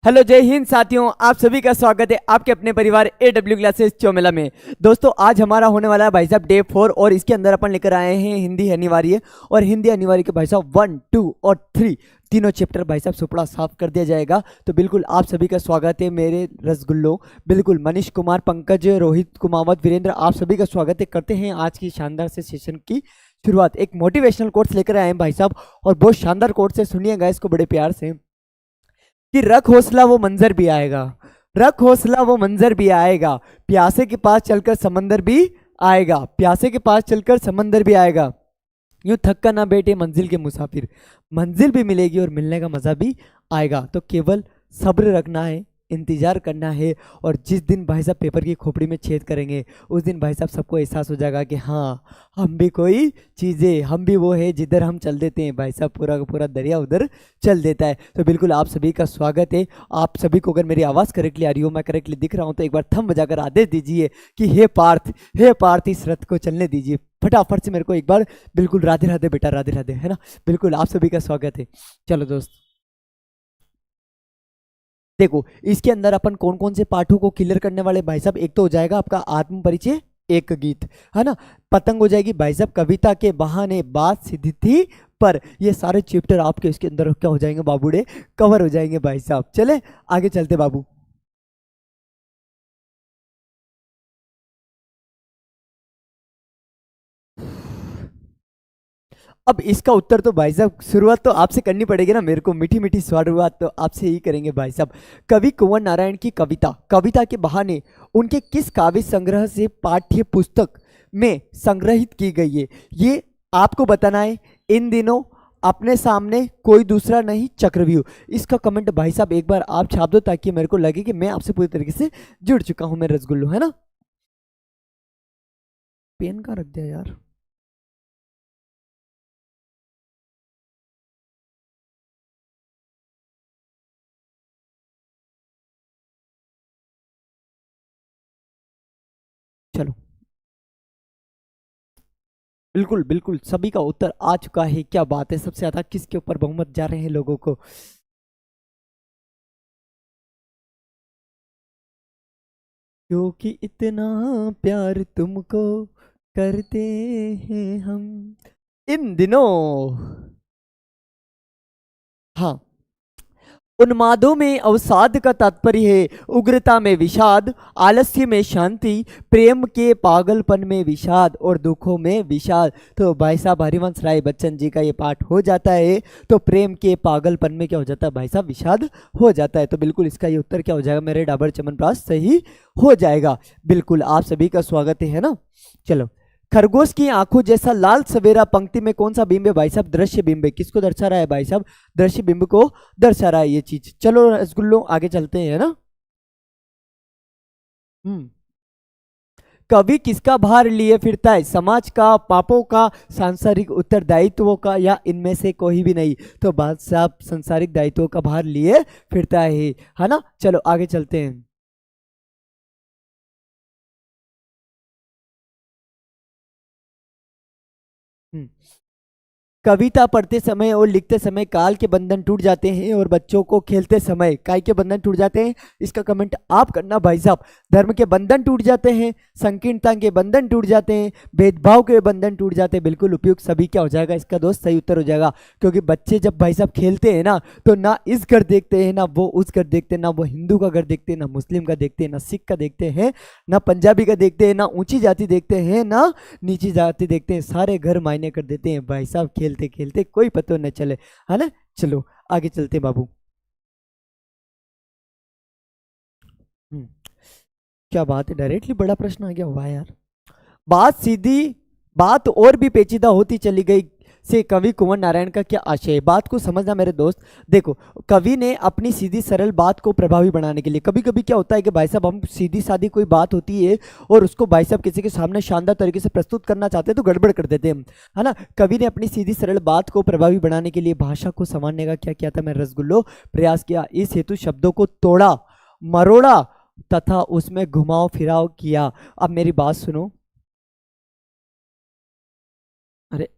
Hello जय हिंद साथियों, आप सभी का स्वागत है आपके अपने परिवार AW क्लासेस चौमेला में। दोस्तों आज हमारा होने वाला है भाई साहब डे 4 और इसके अंदर अपन लेकर आए हैं हिंदी अनिवार्य। और हिंदी अनिवार्य के भाई साहब 1, 2 और 3 तीनों चैप्टर भाई साहब सुपड़ा साफ कर दिया जाएगा। तो बिल्कुल आप सभी का स्वागत है मेरे रसगुल्लों। बिल्कुल मनीष कुमार, पंकज, रोहित, कुमावत, वीरेंद्र, आप सभी का स्वागत है। करते हैं आज की शानदार से सेशन की शुरुआत। एक मोटिवेशनल कोर्स लेकर आए हैं भाई साहब और बहुत शानदार कोर्स है, सुनिएगा इसको बड़े प्यार से। कि रख हौसला वो मंजर भी आएगा, रख हौसला वो मंजर भी आएगा, प्यासे के पास चलकर समंदर भी आएगा, प्यासे के पास चलकर समंदर भी आएगा। यूं थक कर ना बैठे मंजिल के मुसाफिर, मंजिल भी मिलेगी और मिलने का मजा भी आएगा। तो केवल सब्र रखना है, इंतजार करना है। और जिस दिन भाई साहब पेपर की खोपड़ी में छेद करेंगे उस दिन भाई साहब सबको एहसास हो जाएगा कि हाँ हम भी कोई चीज़ें, हम भी वो है जिधर हम चल देते हैं भाई साहब, पूरा का पूरा दरिया उधर चल देता है। तो बिल्कुल आप सभी का स्वागत है। आप सभी को अगर मेरी आवाज़ करेक्टली आ रही हो, मैं करेक्टली दिख रहा हूँ, तो एक बार थम बजाकर आदेश दीजिए कि हे पार्थ, हे पार्थ इस रथ को चलने दीजिए। फटाफट से मेरे को एक बार बिल्कुल राधे राधे बेटा, राधे राधे, है ना। बिल्कुल आप सभी का स्वागत है। चलो दोस्त देखो इसके अंदर अपन कौन कौन से पाठों को क्लियर करने वाले भाई साहब। एक तो हो जाएगा आपका आत्म परिचय, एक गीत, है ना। पतंग हो जाएगी भाई साहब, कविता के बहाने बात सिद्धि थी पर। ये सारे चैप्टर आपके इसके अंदर क्या हो जाएंगे बाबूड़े, कवर हो जाएंगे भाई साहब। चले आगे चलते बाबू। अब इसका उत्तर तो भाई साहब शुरुआत तो आपसे करनी पड़ेगी ना मेरे को, मीठी मीठी शुरुआत तो आपसे ही करेंगे भाई साहब। कवि कुंवर नारायण की कविता, कविता के बहाने उनके किस काव्य संग्रह से पाठ्य पुस्तक में संग्रहित की गई है, ये आपको बताना है। इन दिनों अपने सामने कोई दूसरा नहीं चक्रव्यूह। इसका कमेंट भाई साहब एक बार आप छाप दो ताकि मेरे को लगे कि मैं आपसे पूरी तरीके से जुड़ चुका हूं मेरे रसगुल्लू, है ना। पेन का रख दिया यार। चलो बिल्कुल बिल्कुल सभी का उत्तर आ चुका है। क्या बात है, सबसे ज्यादा किसके ऊपर बहुमत जा रहे हैं लोगों को। क्योंकि इतना प्यार तुमको करते हैं हम इन दिनों। हाँ, उन्मादों में अवसाद का तात्पर्य है, उग्रता में विषाद, आलस्य में शांति, प्रेम के पागलपन में विषाद और दुखों में विषाद। तो भाई साहब हरिवंश राय बच्चन जी का ये पाठ हो जाता है। तो प्रेम के पागलपन में क्या हो जाता है भाई साहब, विषाद हो जाता है। तो बिल्कुल इसका ये उत्तर क्या हो जाएगा मेरे डाबर च्यवनप्राश, सही हो जाएगा। बिल्कुल आप सभी का स्वागत है ना। चलो, खरगोश की आंखों जैसा लाल सवेरा पंक्ति में कौन सा बिंब है भाई साहब, दृश्य बिंब है। किसको दर्शा रहा है भाई साहब, दृश्य बिंब को दर्शा रहा है ये चीज। चलो रसगुल्लो आगे चलते हैं, है ना। हम्म कवि किसका भार लिए फिरता है, समाज का, पापों का, सांसारिक उत्तरदायित्वों का, या इनमें से कोई भी नहीं। तो बात साहब सांसारिक दायित्वों का भार लिए फिरता है ना। चलो आगे चलते हैं। हम्म कविता पढ़ते समय और लिखते समय काल के बंधन टूट जाते हैं और बच्चों को खेलते समय काय के बंधन टूट जाते हैं। इसका कमेंट आप करना भाई साहब। धर्म के बंधन टूट जाते हैं, संकीर्णता के बंधन टूट जाते हैं, भेदभाव के बंधन टूट जाते हैं। बिल्कुल उपयुक्त सभी क्या हो जाएगा इसका दोस्त, सही उत्तर हो जाएगा। क्योंकि बच्चे जब भाई साहब खेलते हैं ना तो ना इस घर देखते हैं, ना वो उस घर देखते हैं, ना वो हिंदू का घर देखते हैं, ना मुस्लिम का देखते हैं, ना सिख का देखते हैं, ना पंजाबी का देखते हैं, ना ऊंची जाति देखते हैं, ना नीची जाति देखते हैं। सारे घर मायने कर देते हैं भाई साहब, खेलते खेलते कोई पता न चले, है ना। चलो आगे चलते बाबू। हम्म, क्या बात है, डायरेक्टली बड़ा प्रश्न आ गया, वाह यार। बात सीधी, बात और भी पेचीदा होती चली गई से कवि कुंवर नारायण का क्या आशय है, बात को समझना मेरे दोस्त। देखो कवि ने अपनी सीधी सरल बात को प्रभावी बनाने के लिए, कभी कभी क्या होता है कि भाई साहब हम सीधी सादी कोई बात होती है और उसको भाई साहब किसी के सामने शानदार तरीके से प्रस्तुत करना चाहते हैं तो गड़बड़ कर देते हैं हम, है ना। कवि ने अपनी सीधी सरल बात को प्रभावी बनाने के लिए भाषा को संवारने का क्या किया था मैं रसगुल्लो, प्रयास किया। इस हेतु शब्दों को तोड़ा, मरोड़ा तथा उसमें घुमाव फिराव किया। अब मेरी बात सुनो। अरे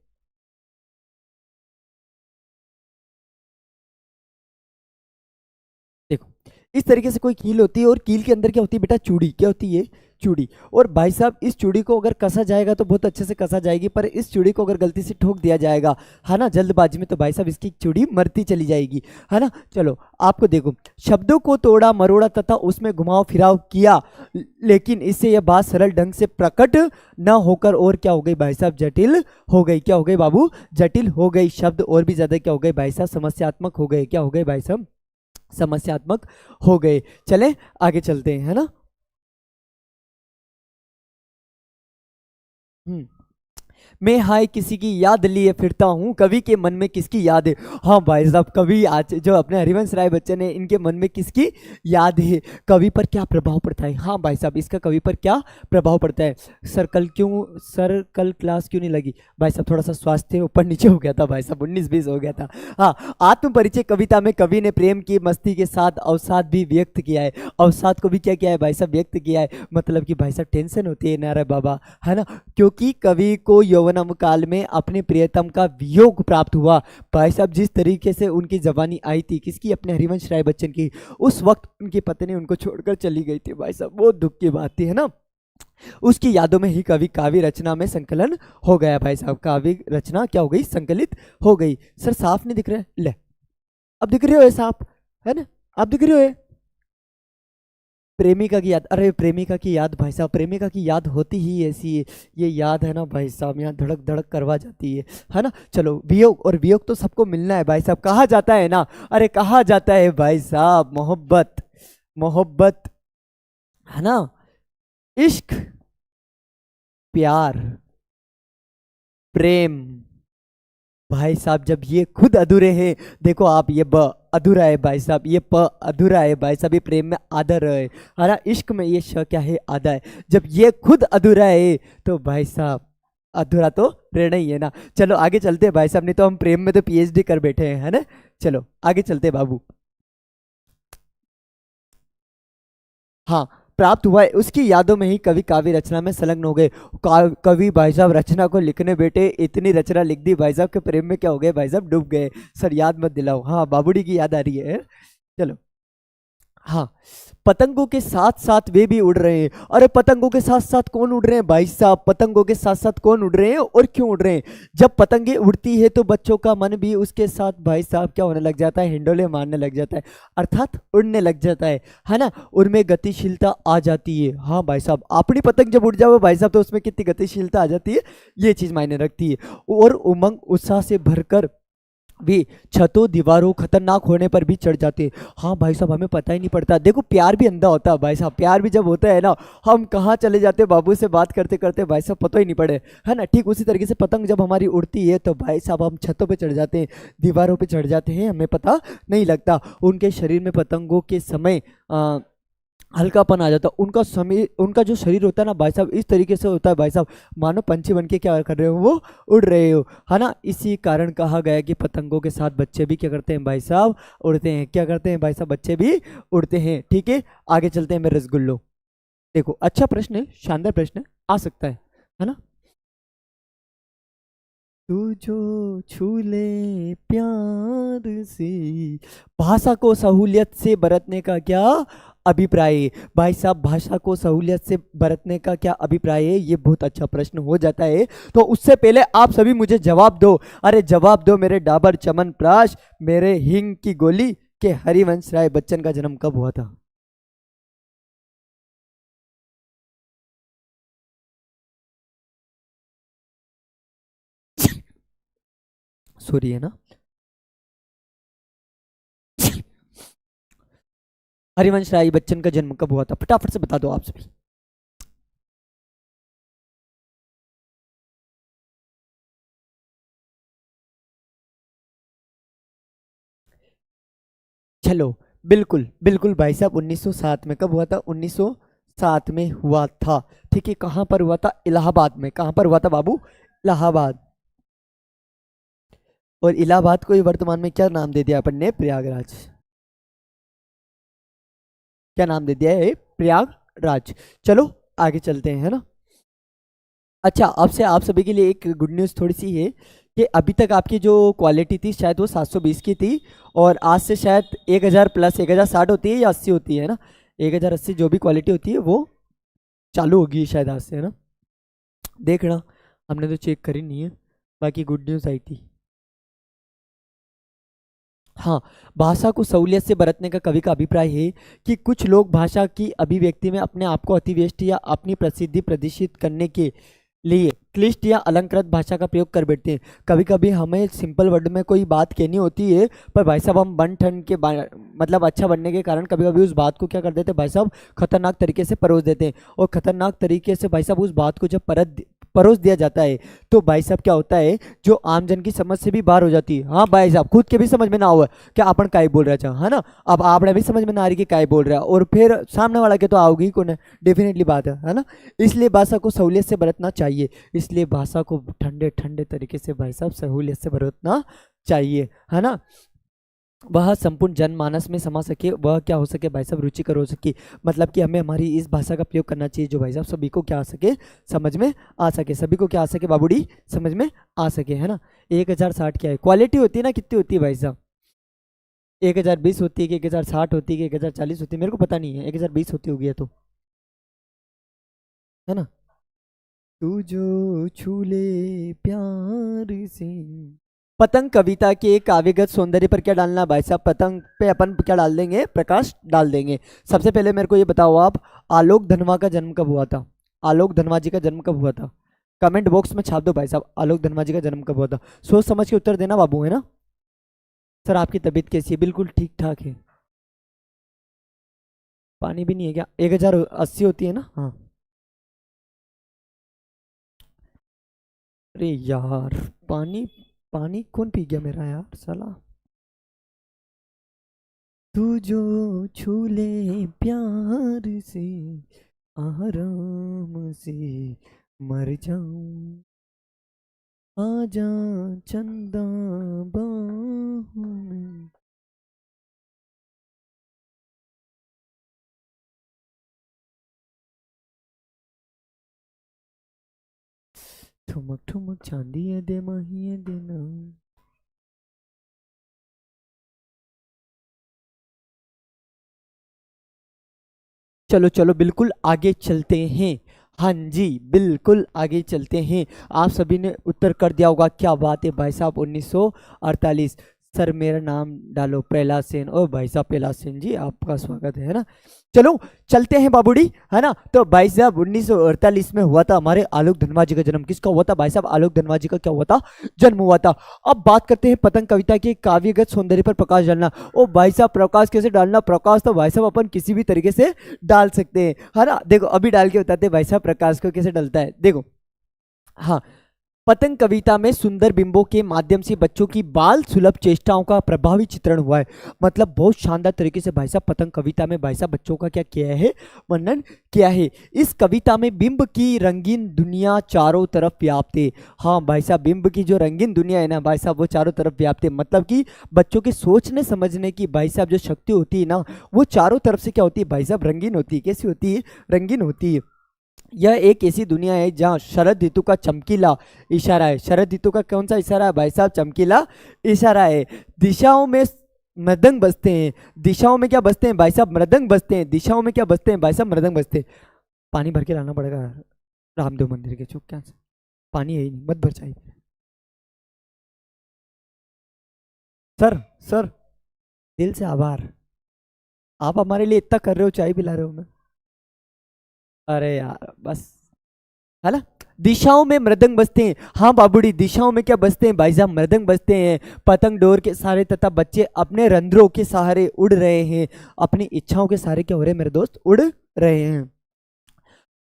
देखो, इस तरीके से कोई कील होती है और कील के अंदर क्या होती है बेटा, चूड़ी। क्या होती है, चूड़ी। और भाई साहब इस चूड़ी को अगर कसा जाएगा तो बहुत अच्छे से कसा जाएगी, पर इस चूड़ी को अगर गलती से ठोक दिया जाएगा, है ना, जल्दबाजी में, तो भाई साहब इसकी चूड़ी मरती चली जाएगी, है ना। चलो आपको देखो, शब्दों को तोड़ा मरोड़ा तथा उसमें घुमाव फिराव किया, लेकिन इससे यह बात सरल ढंग से प्रकट न होकर और क्या हो गई भाई साहब, जटिल हो गई। क्या हो गई बाबू, जटिल हो गई। शब्द और भी ज्यादा क्या हो गए भाई साहब, समस्यात्मक हो गए। क्या हो गए भाई साहब, समस्यात्मक हो गए। चले आगे चलते हैं, है ना। हम्म। मैं हाय किसी की याद लिए फिरता हूँ, कवि के मन में किसकी याद है। हाँ भाई साहब, कवि आज जो अपने हरिवंश राय बच्चन है, इनके मन में किसकी याद है, कवि पर क्या प्रभाव पड़ता है। हाँ भाई साहब, इसका कवि पर क्या प्रभाव पड़ता है। सर कल क्लास क्यों नहीं लगी भाई साहब, थोड़ा सा स्वास्थ्य ऊपर नीचे हो गया था भाई साहब, 19-20 हो गया था। हाँ, आत्म परिचय कविता में कवि ने प्रेम की मस्ती के साथ अवसाद भी व्यक्त किया है। अवसाद को भी क्या किया है भाई साहब, व्यक्त किया है। मतलब कि भाई साहब टेंशन होती है नारा बाबा, है ना, क्योंकि कवि को यौवनम काल में अपने प्रियतम का वियोग प्राप्त हुआ। भाई साहब जिस तरीके से उनकी जवानी आई थी, किसकी, अपने हरिवंश राय बच्चन की, उस वक्त उनकी पत्नी उनको छोड़कर चली गई थी भाई साहब, बहुत दुख की बात थी, है ना। उसकी यादों में ही कवि काव्य रचना में संकलन हो गया भाई साहब, काव्य रचना क्या हो गई, संकलित हो गई। सर साफ नहीं दिख रहा है, ले अब दिख रहे हो साफ, है ना, आप दिख रहे हो। प्रेमिका की याद, अरे प्रेमिका की याद भाई साहब, प्रेमिका की याद होती ही ऐसी है, ये याद है ना भाई साहब, यहाँ धड़क धड़क करवा जाती है ना। चलो वियोग, और वियोग तो सबको मिलना है भाई साहब, कहा जाता है ना, अरे कहा जाता है भाई साहब, मोहब्बत, मोहब्बत, है ना, इश्क, प्यार, प्रेम, भाई साहब जब ये खुद अधूरे हैं, देखो आप, ये ब अधूरा है भाई साहब, ये प अधूरा है भाई साहब, ये प्रेम में आधा र है, हरा इश्क में ये श क्या है, आधा है। जब ये खुद अधूरा है तो भाई साहब अधूरा तो रहना ही है ना। चलो आगे चलते हैं भाई साहब, नहीं तो हम प्रेम में तो पीएचडी कर बैठे हैं, है ना। चलो आगे चलते हैं बाबू। हाँ, प्राप्त हुआ है, उसकी यादों में ही कवि काव्य रचना में संलग्न हो गए। कवि भाई साहब रचना को लिखने बैठे, इतनी रचना लिख दी भाई साहब के प्रेम में क्या हो गए भाई साहब, डूब गए। सर याद मत दिलाओ, हाँ बाबूडी की याद आ रही है। चलो, हाँ, पतंगों के साथ साथ वे भी उड़ रहे हैं। अरे पतंगों के साथ साथ कौन उड़ रहे हैं भाई साहब, पतंगों के साथ साथ कौन उड़ रहे हैं और क्यों उड़ रहे हैं। जब पतंगे उड़ती है तो बच्चों का मन भी उसके साथ भाई साहब क्या होने लग जाता है, हिंडोले मारने लग जाता है, अर्थात उड़ने लग जाता है ना। उनमें गतिशीलता आ जाती है। हाँ भाई साहब, अपनी पतंग जब उड़ जाओ भाई साहब तो उसमें कितनी गतिशीलता आ जाती है, ये चीज मायने रखती है। और उमंग उत्साह से भरकर भी छतों दीवारों खतरनाक होने पर भी चढ़ जाते हैं। हाँ भाई साहब, हमें पता ही नहीं पड़ता, देखो प्यार भी अंधा होता है भाई साहब, प्यार भी जब होता है ना, हम कहाँ चले जाते हैं बाबू से बात करते करते भाई साहब, पता ही नहीं पड़े, है ना। ठीक उसी तरीके से पतंग जब हमारी उड़ती है तो भाई साहब हम छतों पे चढ़ जाते हैं, दीवारों पे चढ़ जाते हैं, हमें पता नहीं लगता। उनके शरीर में पतंगों के समय हल्कापन आ जाता है। उनका समय, उनका जो शरीर होता है ना भाई साहब, इस तरीके से होता है भाई साहब, मानो पंछी बन के क्या कर रहे हो, वो उड़ रहे हो, है ना। इसी कारण कहा गया कि पतंगों के साथ बच्चे भी क्या करते हैं भाई साहब, उड़ते हैं। क्या करते हैं भाई साहब, बच्चे भी उड़ते हैं। ठीक है, आगे चलते हैं मेरे रसगुल्लो। देखो अच्छा प्रश्न है, शानदार प्रश्न है, आ सकता है ना। तू जो छू ले प्यार से, भाषा को सहूलियत से बरतने का क्या अभिप्राय है भाई साहब, भाषा को सहूलियत से बरतने का क्या अभिप्राय है, ये बहुत अच्छा प्रश्न हो जाता है। तो उससे पहले आप सभी मुझे जवाब दो, अरे जवाब दो मेरे डाबर च्यवनप्राश, मेरे हिंग की गोली, के हरिवंश राय बच्चन का जन्म कब हुआ था। सॉरी, है ना। हरिवंश राय बच्चन का जन्म कब हुआ था, फटाफट से बता दो आप सभी। चलो, बिल्कुल बिल्कुल भाई साहब, 1907 में। कब हुआ था, 1907 में हुआ था। ठीक है, कहां पर हुआ था, इलाहाबाद में। कहां पर हुआ था बाबू, इलाहाबाद। और इलाहाबाद को ही वर्तमान में क्या नाम दे दिया अपन ने, प्रयागराज। क्या नाम दे दिया है, प्रयागराज। चलो आगे चलते हैं, है ना। अच्छा, आपसे आप सभी के लिए एक गुड न्यूज़ थोड़ी सी है कि अभी तक आपकी जो क्वालिटी थी शायद वो 720 की थी, और आज से शायद 1000 प्लस 1060 होती है या 80 होती है ना, 1080 जो भी क्वालिटी होती है वो चालू होगी शायद आज से, है ना। देखना, हमने तो चेक करी नहीं है, बाकी गुड न्यूज़ आई थी। हाँ, भाषा को सहूलियत से बरतने का कवि का अभिप्राय है कि कुछ लोग भाषा की अभिव्यक्ति में अपने आप को अतिव्यष्टि या अपनी प्रसिद्धि प्रदर्शित करने के लिए क्लिष्ट या अलंकृत भाषा का प्रयोग कर बैठते हैं। कभी कभी हमें सिंपल वर्ड में कोई बात कहनी होती है, पर भाई साहब हम बन ठन के मतलब अच्छा बनने के कारण कभी कभी उस बात को क्या कर देते हैं भाई साहब, खतरनाक तरीके से परोस देते हैं। और खतरनाक तरीके से भाई साहब उस बात को जब परोस दिया जाता है, तो भाई साहब क्या होता है, जो आम जन की समझ से भी बाहर हो जाती है। हाँ भाई साहब, खुद के भी समझ में ना हुआ क्या अपन काय बोल रहा था, है ना। अब आपने भी समझ में ना आ रही कि काय बोल रहा है, और फिर सामने वाला के तो आओगी कौन, डेफिनेटली बात है ना। इसलिए भाषा को सहूलियत से बरतना चाहिए, इसलिए भाषा को ठंडे ठंडे तरीके से भाई साहब सहूलियत से बरतना चाहिए, है ना। वह संपूर्ण जनमानस में समा सके, वह क्या हो सके भाई साहब, रुचिकर हो सके। मतलब कि हमें हमारी इस भाषा का प्रयोग करना चाहिए जो भाई साहब सभी को क्या आ सके, समझ में आ सके, सभी को क्या आ सके बाबूडी, समझ में आ सके, है ना। 1060 क्या है, क्वालिटी होती है ना, कितनी होती है भाई साहब, 1020 होती है कि 1060 होती है कि 1040 होती है, मेरे को पता नहीं है, 1020 होती होगी तो, है ना। तू जो छूले प्यार से। पतंग कविता के काव्यगत सौंदर्य पर क्या डालना है भाई साहब, पतंग पे अपन क्या डाल देंगे, प्रकाश डाल देंगे। सबसे पहले मेरे को ये बताओ आप, आलोक धनवा का जन्म कब हुआ था, आलोक धनवा जी का जन्म कब हुआ था, कमेंट बॉक्स में छाप दो भाई साहब, आलोक धनवा जी का जन्म कब हुआ था। सोच समझ के उत्तर देना बाबू, है ना। सर आपकी तबीयत कैसी है, बिल्कुल ठीक ठाक है। पानी भी नहीं है क्या, 1080 होती है ना, हाँ। अरे यार, पानी पानी कौन पी गया मेरा यार साला। तू जो छू ले प्यार से, आराम से मर जाऊं, आजा चंदा बाहों में। ठुमक ठुमक चांदी है दे माही है देना। चलो चलो बिल्कुल आगे चलते हैं, हाँ जी बिल्कुल आगे चलते हैं। आप सभी ने उत्तर कर दिया होगा, क्या बात है भाई साहब, 1948। सर मेरा नाम डालो प्रहलाद सेन, और भाई साहब प्रहलाद सेन जी आपका स्वागत है ना। चलो चलते हैं बाबूडी, है ना। तो भाई साहब 1948 में हुआ था हमारे आलोक धनवा जी का जन्म। किसका हुआ था भाई साहब, आलोक धनवा जी का क्या हुआ था, जन्म हुआ था। अब बात करते हैं पतंग कविता के काव्यगत सौंदर्य पर प्रकाश डालना। ओ भाई साहब प्रकाश कैसे डालना, प्रकाश तो भाई साहब अपन किसी भी तरीके से डाल सकते हैं, है ना। देखो अभी डाल के बताते हैं भाई साहब प्रकाश को कैसे डलता है, देखो। हाँ, पतंग कविता में सुंदर बिंबों के माध्यम से बच्चों की बाल सुलभ चेष्टाओं का प्रभावी चित्रण हुआ है। मतलब बहुत शानदार तरीके से भाई साहब पतंग कविता में भाई साहब बच्चों का क्या किया है, वर्णन किया है। इस कविता में बिंब की रंगीन दुनिया चारों तरफ व्याप्त है। हाँ भाई साहब, बिंब की जो रंगीन दुनिया है ना भाई साहब, वो चारों तरफ व्याप्त है। मतलब कि बच्चों के सोचने समझने की भाई साहब जो शक्ति होती है ना, वो चारों तरफ से क्या होती है भाई साहब, रंगीन होती है। कैसी होती है, रंगीन होती है। यह एक ऐसी दुनिया है जहाँ शरद ऋतु का चमकीला इशारा है। शरद ऋतु का कौन सा इशारा है भाई साहब, चमकीला इशारा है। दिशाओं में मृदंग बजते हैं, दिशाओं में क्या बजते हैं भाई साहब, मृदंग बजते हैं। दिशाओं में क्या बजते हैं भाई साहब, मृदंग बजते हैं। पानी भर के लाना पड़ेगा रामदेव मंदिर के चुप, क्या पानी है ही नहीं, मत भर चाहिए। सर सर, दिल से आभार, आप हमारे लिए इतना कर रहे हो, चाय पिला रहे हो मैं। अरे यार बस, है ना। दिशाओं में मृदंग बजते हैं, हाँ बाबूडी दिशाओं में क्या बजते हैं भाई साहब, मृदंग बजते हैं। पतंग डोर के सहारे तथा बच्चे अपने रंध्रों के सहारे उड़ रहे हैं, अपनी इच्छाओं के सहारे क्या हो रहे हैं मेरे दोस्त, उड़ रहे हैं।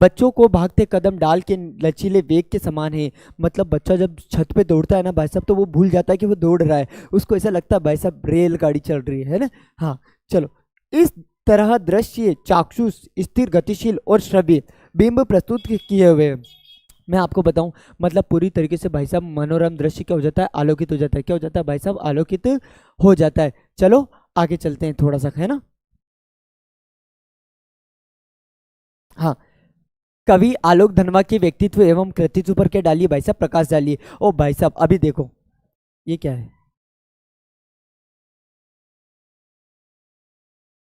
बच्चों को भागते कदम डाल के लचीले वेग के समान है। मतलब बच्चा जब छत पे दौड़ता है ना भाई साहब, तो वो भूल जाता है कि वो दौड़ रहा है, उसको ऐसा लगता है भाई साहब रेलगाड़ी चल रही है ना। हाँ चलो, इस तरह दृश्य चाक्षुष स्थिर गतिशील और श्रव्य बिंब प्रस्तुत किए हुए हैं। मैं आपको बताऊं, मतलब पूरी तरीके से भाई साहब मनोरम दृश्य क्या हो जाता है, आलोकित हो जाता है। क्या हो जाता है भाई साहब, आलोकित हो जाता है। चलो आगे चलते हैं थोड़ा सा, है ना। हाँ, कवि आलोक धनवा के व्यक्तित्व एवं कृतित्व पर क्या डालिए भाई साहब, प्रकाश डालिए। ओ भाई साहब अभी देखो, ये क्या है?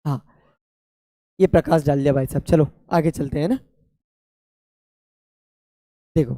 हाँ, ये प्रकाश डाल दिया भाई साहब। चलो आगे चलते हैं ना। देखो,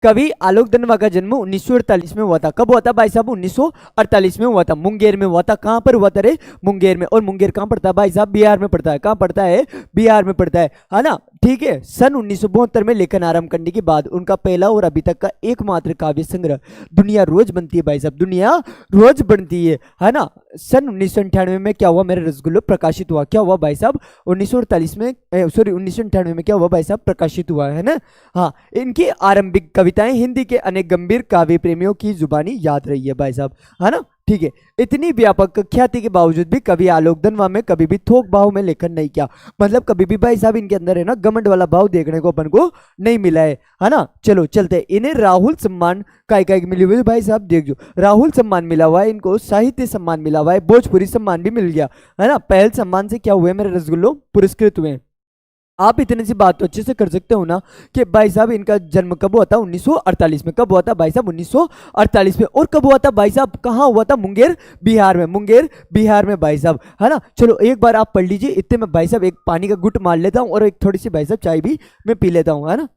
कवि आलोक दनवा का जन्म 1948 में हुआ था। कब हुआ था भाई साहब? 1948 में हुआ था। मुंगेर में हुआ था। कहां पर हुआ था रे? मुंगेर में। और मुंगेर कहां पड़ता है भाई साहब? बिहार में पड़ता है। कहां पड़ता है? बिहार में पड़ता है ना? ठीक है। सन 1972 में लेखन आरंभ करने के बाद उनका पहला और अभी तक का एकमात्र काव्य संग्रह दुनिया रोज बनती है भाई साहब, दुनिया रोज बनती है ना? सन 1998 में क्या हुआ? मेरे रसगुल्लो प्रकाशित हुआ। क्या हुआ भाई साहब? 1948 में, सॉरी 1998 में क्या हुआ भाई साहब? प्रकाशित हुआ है ना? हाँ, इनकी आरंभिक कविताएं हिंदी के अनेक गंभीर काव्य प्रेमियों की जुबानी याद रही है भाई साहब, है ना? ठीक है। इतनी व्यापक ख्याति के बावजूद भी कवि आलोक दनवा में कभी भी थोक भाव में लेखन नहीं किया। मतलब कभी भी भाई साहब इनके अंदर है ना घमंड वाला भाव देखने को अपन को नहीं मिला है ना? चलो चलते हैं। इन्हें राहुल सम्मान काय काय मिली हुई भाई साहब, देख जो राहुल सम्मान मिला हुआ है इनको, साहित्य सम्मान मिला हुआ है, भोजपुरी सम्मान भी मिल गया है ना? पहल सम्मान से क्या हुए मेरे रसगुल्लो? पुरस्कृत हुए। आप इतनी सी बात तो अच्छे से कर सकते हो ना कि भाई साहब इनका जन्म कब हुआ था? 1948 में। कब हुआ था भाई साहब? 1948 में। और कब हुआ था भाई साहब? कहाँ हुआ था? मुंगेर बिहार में। मुंगेर बिहार में भाई साहब, है ना? चलो एक बार आप पढ़ लीजिए। इतने में भाई साहब एक पानी का घुट मार लेता हूँ और एक थोड़ी सी भाई साहब चाय भी मैं पी लेता हूँ, है ना?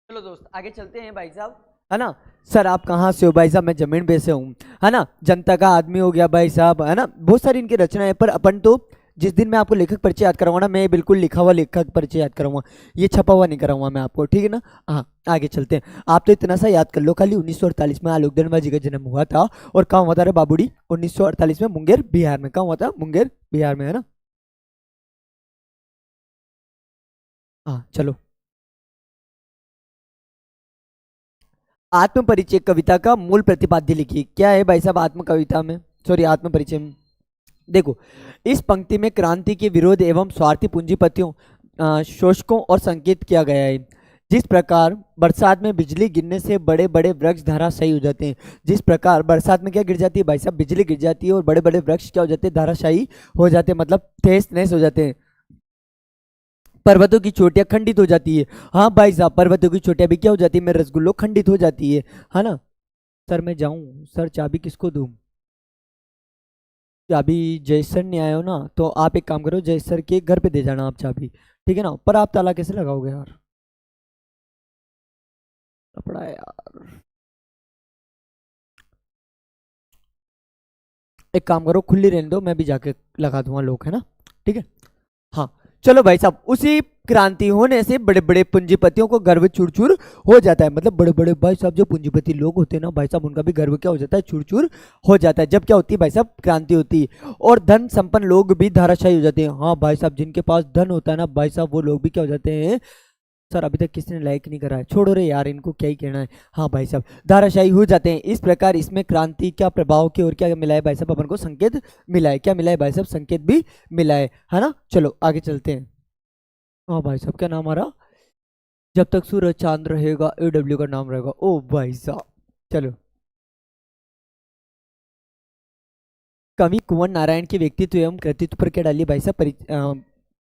चलो दोस्त आगे चलते हैं भाई साहब, है ना? सर आप कहाँ से हो भाई साहब? मैं जमीन पे से हूँ, है ना? जनता का आदमी हो गया भाई साहब, है ना? बहुत सारी इनकी रचना है, पर अपन तो जिस दिन मैं आपको लेखक परिचय याद कराऊंगा ना, मैं बिल्कुल लिखा हुआ लेखक परिचय याद कराऊंगा, ये छपा हुआ नहीं कराऊंगा मैं आपको, ठीक है ना? हाँ, आगे चलते हैं। आप तो इतना सा याद कर लो खाली, 1948 में आलोक दनवा जी का जन्म हुआ था। और कहाँ हुआ था रे बाबूडी? 1948 में मुंगेर बिहार में। कहाँ हुआ था? मुंगेर बिहार में, है ना? हाँ चलो। आत्म परिचय कविता का मूल प्रतिपाद्य लिखिए। क्या है भाई साहब आत्म कविता में, सॉरी आत्म परिचय में? देखो, इस पंक्ति में क्रांति के विरोध एवं स्वार्थी पूंजीपतियों, शोषकों और संकेत किया गया है। जिस प्रकार बरसात में बिजली गिरने से बड़े बड़े वृक्ष धराशायी हो जाते हैं, जिस प्रकार बरसात में क्या गिर जाती है भाई साहब? बिजली गिर जाती है और बड़े बड़े वृक्ष क्या हो जाते हैं? धराशायी हो जाते हैं, मतलब तहस नहस हो जाते हैं। पर्वतों की चोटियां खंडित हो जाती है। हाँ भाई साहब, पर्वतों की चोटियां भी क्या हो जाती है मेरे रसगुल्लो? खंडित हो जाती है ना? सर मैं जाऊं? सर चाबी किसको दूं? चाबी जय सर नहीं आए हो ना, तो आप एक काम करो, जय सर के घर पे दे जाना आप चाबी, ठीक है ना? पर आप ताला कैसे लगाओगे यार? कपड़ा है यार। एक काम करो, खुली रहने दो, मैं भी जाके लगा दूंगा लोग, है ना? ठीक है। हाँ, चलो भाई साहब, उसी क्रांति होने से बड़े बड़े पूंजीपतियों को गर्व चूर हो जाता है। मतलब बड़े बड़े भाई साहब जो पूंजीपति लोग होते हैं ना भाई साहब, उनका भी गर्व क्या हो जाता है? चूर हो जाता है। जब क्या होती है भाई साहब? क्रांति होती है। और धन संपन्न लोग भी धाराशायी हो जाते हैं। हाँ भाई साहब, जिनके पास धन होता है ना भाई साहब, वो लोग भी क्या हो जाते हैं? सर अभी तक किसी ने लाइक नहीं करा है, छोड़ो रे यार, इनको क्या ही कहना है। हाँ भाई साहब, धाराशायी हो जाते हैं। इस प्रकार इसमें क्रांति क्या प्रभाव की और क्या मिला है भाई साहब? अपन को संकेत मिला है। क्या मिला है भाई साहब? संकेत भी मिला है ना? चलो आगे चलते हैं। हाँ भाई साहब, क्या नाम आ रहा? जब तक सूरज चांद रहेगा AW का नाम रहेगा। ओ भाई साहब, चलो। कवि कुंवर नारायण के व्यक्तित्व एवं कृतित्व पर क्या डालिए भाई साहब?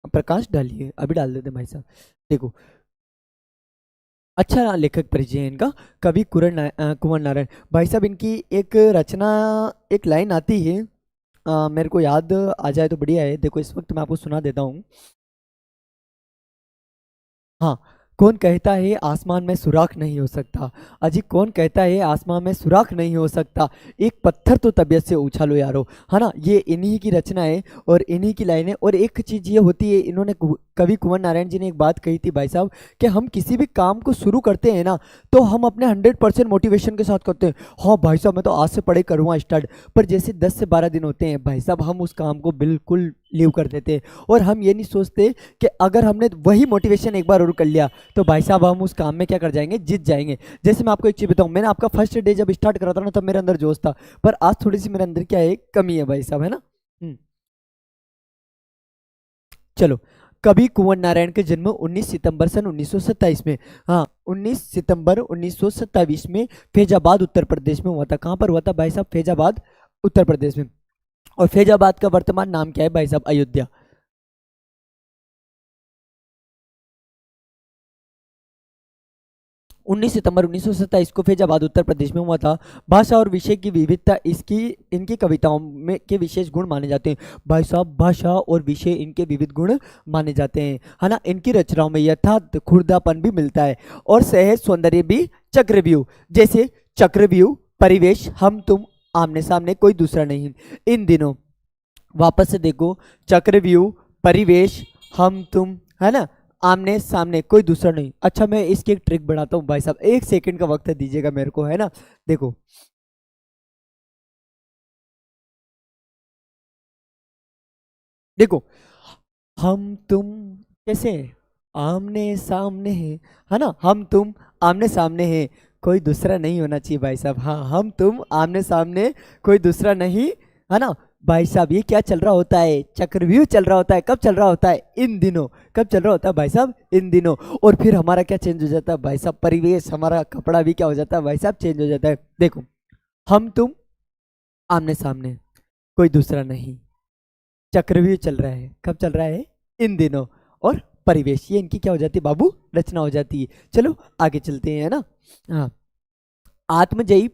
प्रकाश डालिए, अभी डाल देते हैं भाई साहब। देखो, अच्छा लेखक परिचय है इनका। कवि कुंवर नारायण भाई साहब, इनकी एक रचना, एक लाइन आती है, मेरे को याद आ जाए तो बढ़िया है। देखो इस वक्त मैं आपको सुना देता हूँ। हाँ। कौन कहता है आसमान में सुराख नहीं हो सकता। अजी कौन कहता है आसमान में सुराख नहीं हो सकता। एक पत्थर तो तबीयत से उछालो यारो। है ना, ये इन्हीं की रचना है और इन्हीं की लाइन है। और एक चीज ये होती है, इन्होंने कवि कुंवर नारायण जी ने एक बात कही थी भाई साहब, कि हम किसी भी काम को शुरू करते हैं ना, तो हम अपने 100% मोटिवेशन के साथ करते हैं। हाँ भाई साहब मैं तो आज से पढ़े करूँगा स्टार्ट। पर जैसे 10 से 12 दिन होते हैं भाई साहब, हम उस काम को बिल्कुल लीव कर देते हैं। और हम ये नहीं सोचते कि अगर हमने वही मोटिवेशन एक बार और कर लिया तो भाई साहब हम उस काम में क्या कर जाएंगे, जीत जाएंगे। जैसे मैं आपको एक चीज बताऊं, मैंने आपका फर्स्ट डे जब स्टार्ट करा था ना, तब मेरे अंदर जोश था। पर आज थोड़ी सी मेरे अंदर क्या है, कमी है भाई साहब, है ना। हम्म, चलो। कवि कुंवर नारायण के जन्म 19 सितंबर सन 1927 में। हाँ, 19 सितंबर 1927 में फैजाबाद उत्तर प्रदेश में हुआ था। कहाँ पर हुआ था भाई साहब, फैजाबाद उत्तर प्रदेश में। और फैजाबाद का वर्तमान नाम क्या है भाई साहब, अयोध्या। 19 सितंबर 1927 को फैजाबाद उत्तर प्रदेश में हुआ था। भाषा और विषय की विविधता इसकी इनकी कविताओं में के विशेष गुण माने जाते हैं। भाई साहब भाषा और विषय इनके विविध गुण माने जाते हैं, है ना। इनकी रचनाओं में यथार्थ खुर्दापन भी मिलता है और सहज सौंदर्य भी। चक्रव्यूह, जैसे चक्रव्यूह, परिवेश, हम तुम, आमने सामने, कोई दूसरा नहीं। इन दिनों वापस से देखो, चक्रव्यूह, परिवेश, हम तुम, है ना, आमने सामने, कोई दूसरा नहीं। अच्छा मैं इसकी एक ट्रिक बनाता हूँ भाई साहब, 1 सेकंड का वक्त दीजिएगा मेरे को, है ना। देखो, देखो, हम तुम कैसे हैं? आमने सामने है ना, हम तुम आमने सामने हैं, कोई दूसरा नहीं होना चाहिए भाई साहब। हाँ, हम तुम आमने सामने, कोई दूसरा नहीं, है ना। भाई साहब ये क्या चल रहा होता है, चक्रव्यूह चल रहा होता है। कब चल रहा होता है, इन दिनों। कब चल रहा होता है भाई साहब, इन दिनों। और फिर हमारा क्या चेंज हो जाता है भाई साहब, परिवेश, हमारा कपड़ा भी क्या हो जाता है भाई साहब, चेंज हो जाता है। देखो, हम तुम आमने सामने, कोई दूसरा नहीं, चक्रव्यूह चल रहा है। कब चल रहा है, इन दिनों। और परिवेश, ये इनकी क्या हो जाती है बाबू, रचना हो जाती है। चलो आगे चलते हैं, है ना। हाँ, आत्मजयी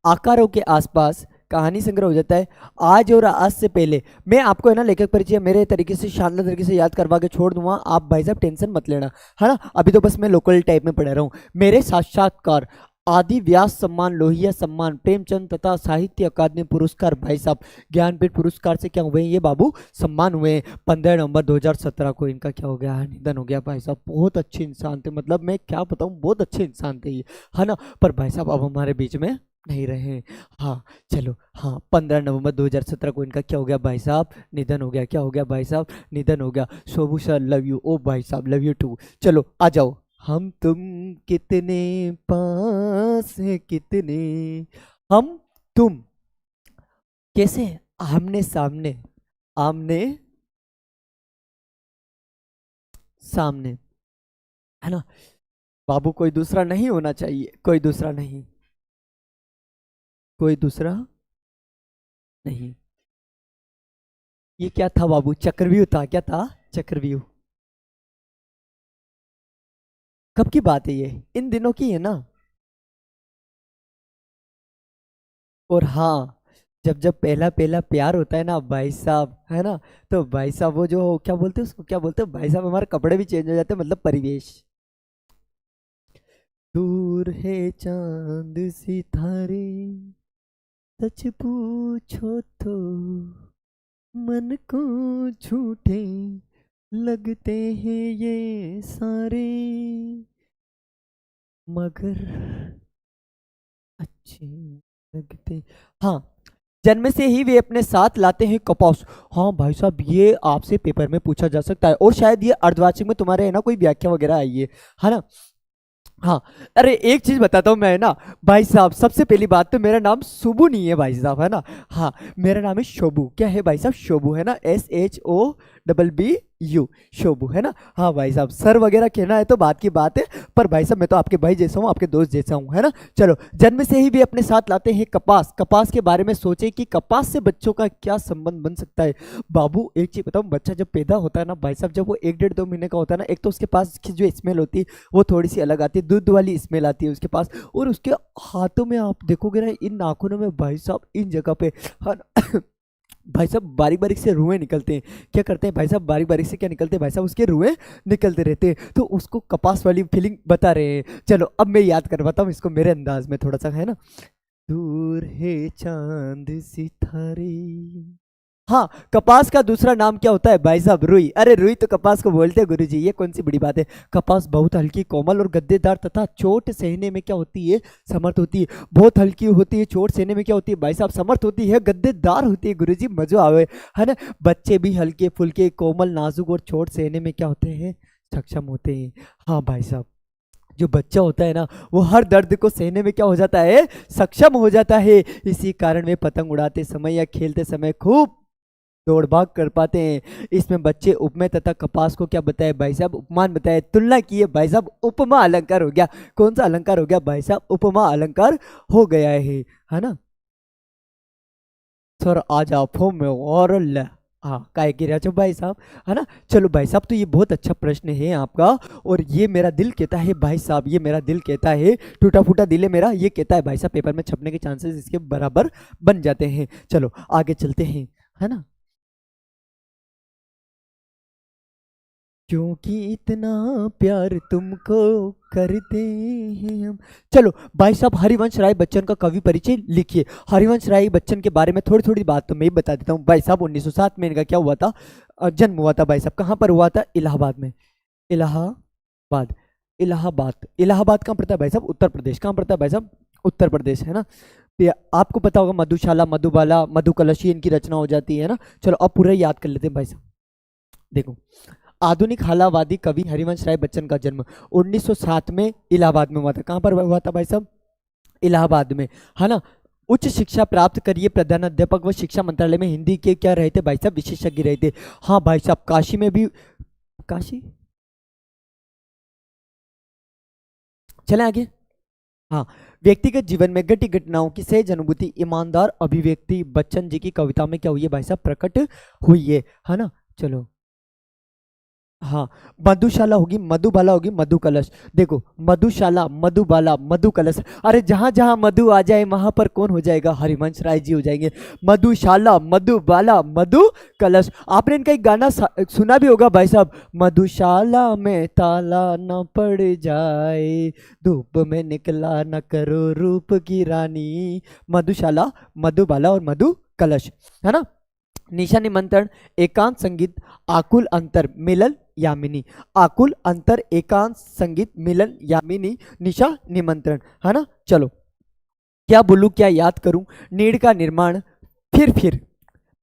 आकारों के आसपास कहानी संग्रह हो जाता है। आज और आज से पहले मैं आपको, है ना, लेखक परिचय मेरे तरीके से शानदार तरीके से याद करवा के छोड़ दूंगा। आप भाई साहब टेंशन मत लेना, है ना। अभी तो बस मैं लोकल टाइप में पढ़ा रहा हूँ। मेरे साक्षात्कार, आदि व्यास सम्मान, लोहिया सम्मान, प्रेमचंद तथा साहित्य अकादमी पुरस्कार भाई साहब, ज्ञानपीठ पुरस्कार से क्या हुए हैं ये बाबू, सम्मान हुए हैं। 15 नवंबर 2017 को इनका क्या हो गया, निधन हो गया भाई साहब। बहुत अच्छे इंसान थे, मतलब मैं क्या बताऊं, बहुत अच्छे इंसान थे ये, है ना। पर भाई साहब अब हमारे बीच में नहीं रहे। हाँ, चलो। हाँ, 15 नवंबर 2017 को इनका क्या हो गया भाई साहब, निधन हो गया। क्या हो गया भाई साहब, निधन हो गया। शोभू सर लव यू, ओ भाई साहब लव यू टू। चलो आ जाओ। हम तुम कितने पास है, कितने, हम तुम कैसे हैं? आमने सामने, आमने सामने, है ना। बाबू कोई दूसरा नहीं होना चाहिए, कोई दूसरा नहीं, कोई दूसरा नहीं। ये क्या था बाबू, चक्रव्यूह था। क्या था, चक्रव्यूह। कब की बात है ये, इन दिनों की है ना। और हाँ, जब जब पहला पहला प्यार होता है ना भाई साहब, है ना, तो भाई साहब वो जो क्या बोलते हैं उसको, क्या बोलते हैं भाई साहब, हमारे कपड़े भी चेंज हो जाते हैं, मतलब परिवेश। दूर है चांद सितारे, सच पूछो तो मन को झूठे लगते हैं ये सारे, मगर अच्छे लगते। हाँ, जन्म से ही वे अपने साथ लाते हैं कपास। हाँ भाई साहब, ये आपसे पेपर में पूछा जा सकता है, और शायद ये अर्धवार्षिक में तुम्हारे, है ना, कोई व्याख्या वगैरह आई है ना। हाँ, अरे एक चीज बताता हूँ मैं ना भाई साहब, सबसे पहली बात तो मेरा नाम सुबू नहीं है भाई साहब, है ना। हाँ, मेरा नाम है शोभू। क्या है भाई साहब, शोभू, है ना, SHOBBU, शोभू, है ना। हाँ भाई साहब, सर वगैरह कहना है तो बात की बात है, पर भाई साहब मैं तो आपके भाई जैसा हूँ, आपके दोस्त जैसा हूँ, है ना। चलो, जन्म से ही वे अपने साथ लाते हैं कपास। कपास के बारे में सोचे कि कपास से बच्चों का क्या संबंध बन सकता है। बाबू एक चीज बताऊँ, बच्चा जब पैदा होता है ना भाई साहब, जब वो 1 डेढ़ 2 महीने का होता है ना, एक तो उसके पास की जो स्मेल होती है वो थोड़ी सी अलग आती है, दूध वाली स्मेल आती है उसके पास। और उसके हाथों में आप देखोगे ना, इन नाखूनों में भाई साहब, इन जगह पे, हाँ, भाई साहब बारीक बारीक से रुएं निकलते हैं। क्या करते हैं भाई साहब, बारीक बारीक से क्या निकलते हैं भाई साहब, उसके रुएं निकलते रहते हैं। तो उसको कपास वाली फीलिंग बता रहे हैं। चलो अब मैं याद करवाता हूँ इसको मेरे अंदाज में थोड़ा सा, है ना। दूर है चांद सितारे। हाँ, कपास का दूसरा नाम क्या होता है भाई साहब, रुई। अरे रुई तो कपास को बोलते हैं गुरुजी, ये कौन सी बड़ी बात है। कपास बहुत हल्की, कोमल और गद्देदार तथा चोट सहने में क्या होती है, समर्थ होती है। बहुत हल्की होती है, चोट सहने में क्या होती है भाई साहब, समर्थ होती है, गद्देदार होती है गुरुजी, मजा आवे, है ना। बच्चे भी हल्के फुल्के, कोमल, नाजुक और चोट सहने में क्या होते हैं, सक्षम होते हैं। हाँ भाई साहब, जो बच्चा होता है ना, वो हर दर्द को सहने में क्या हो जाता है, सक्षम हो जाता है। इसी कारण वे पतंग उड़ाते समय या खेलते समय खूब दौड़ भाग कर पाते हैं। इसमें बच्चे उपमेय तथा कपास को क्या बताए भाई साहब, उपमान बताए, तुलना की है भाई साहब, उपमा अलंकार हो गया। कौन सा अलंकार हो गया भाई साहब, उपमा अलंकार हो गया है ना। सर आज आप हो में और हाँ काय गिरा चो भाई साहब, है ना। चलो भाई साहब, तो ये बहुत अच्छा प्रश्न है आपका। और ये मेरा दिल कहता है भाई साहब, ये मेरा दिल कहता है, टूटा फूटा दिल है मेरा, ये कहता है भाई साहब पेपर में छपने के चांसेस इसके बराबर बन जाते हैं। चलो आगे चलते हैं, है ना। क्योंकि इतना प्यार तुमको करते हैं हम। चलो भाई साहब, हरिवंश राय बच्चन का कवि परिचय लिखिए। हरिवंश राय बच्चन के बारे में थोड़ी थोड़ी बात तो मैं ही बता देता हूँ भाई साहब। 1907 में इनका क्या हुआ था, जन्म हुआ था भाई साहब। कहाँ पर हुआ था, इलाहाबाद में। इलाहाबाद, इलाहाबाद, इलाहाबाद कहाँ पड़ता है भाई साहब, उत्तर प्रदेश। कहाँ पड़ता है भाई साहब, उत्तर प्रदेश, है ना। तो आपको पता होगा मधुशाला, मधुबाला, मधुकलशी इनकी रचना हो जाती है ना। चलो अब पूरा याद कर लेते हैं भाई साहब। देखो, आधुनिक हालावादी कवि हरिवंश राय बच्चन का जन्म 1907 में इलाहाबाद में हुआ था। कहाँ पर हुआ था भाई साहब, इलाहाबाद में, है ना। उच्च शिक्षा प्राप्त करिए, प्रधानाध्यापक व शिक्षा मंत्रालय में हिंदी के क्या रहे थे भाई साहब, विशेषज्ञ रहे थे। हाँ भाई साहब, काशी में भी, काशी, चले आगे। हाँ, व्यक्तिगत जीवन में घटी घटनाओं की सहज अनुभूति, ईमानदार अभिव्यक्ति बच्चन जी की कविता में क्या हुई है भाई साहब, प्रकट हुई है ना। चलो हाँ, मधुशाला होगी, मधुबाला होगी, मधु कलश। देखो, मधुशाला, मधुबाला, मधु कलश। अरे जहां जहां मधु आ जाए वहां पर कौन हो जाएगा, हरिवंश राय जी हो जाएंगे। मधुशाला, मधुबाला, मधु कलश। आपने इनका एक गाना सुना भी होगा भाई साहब, मधुशाला में ताला न पड़ जाए, धूप में निकला न करो रूप की रानी। मधुशाला, मधुबाला और मधु कलश, है ना। निशा निमंत्रण, एकांत संगीत, आकुल अंतर, मिलन यामिनी। आकुल अंतर, एकांत संगीत, मिलन यामिनी, निशा निमंत्रण, है ना। चलो, क्या बोलूं क्या याद करूं, नीड़ का निर्माण, फिर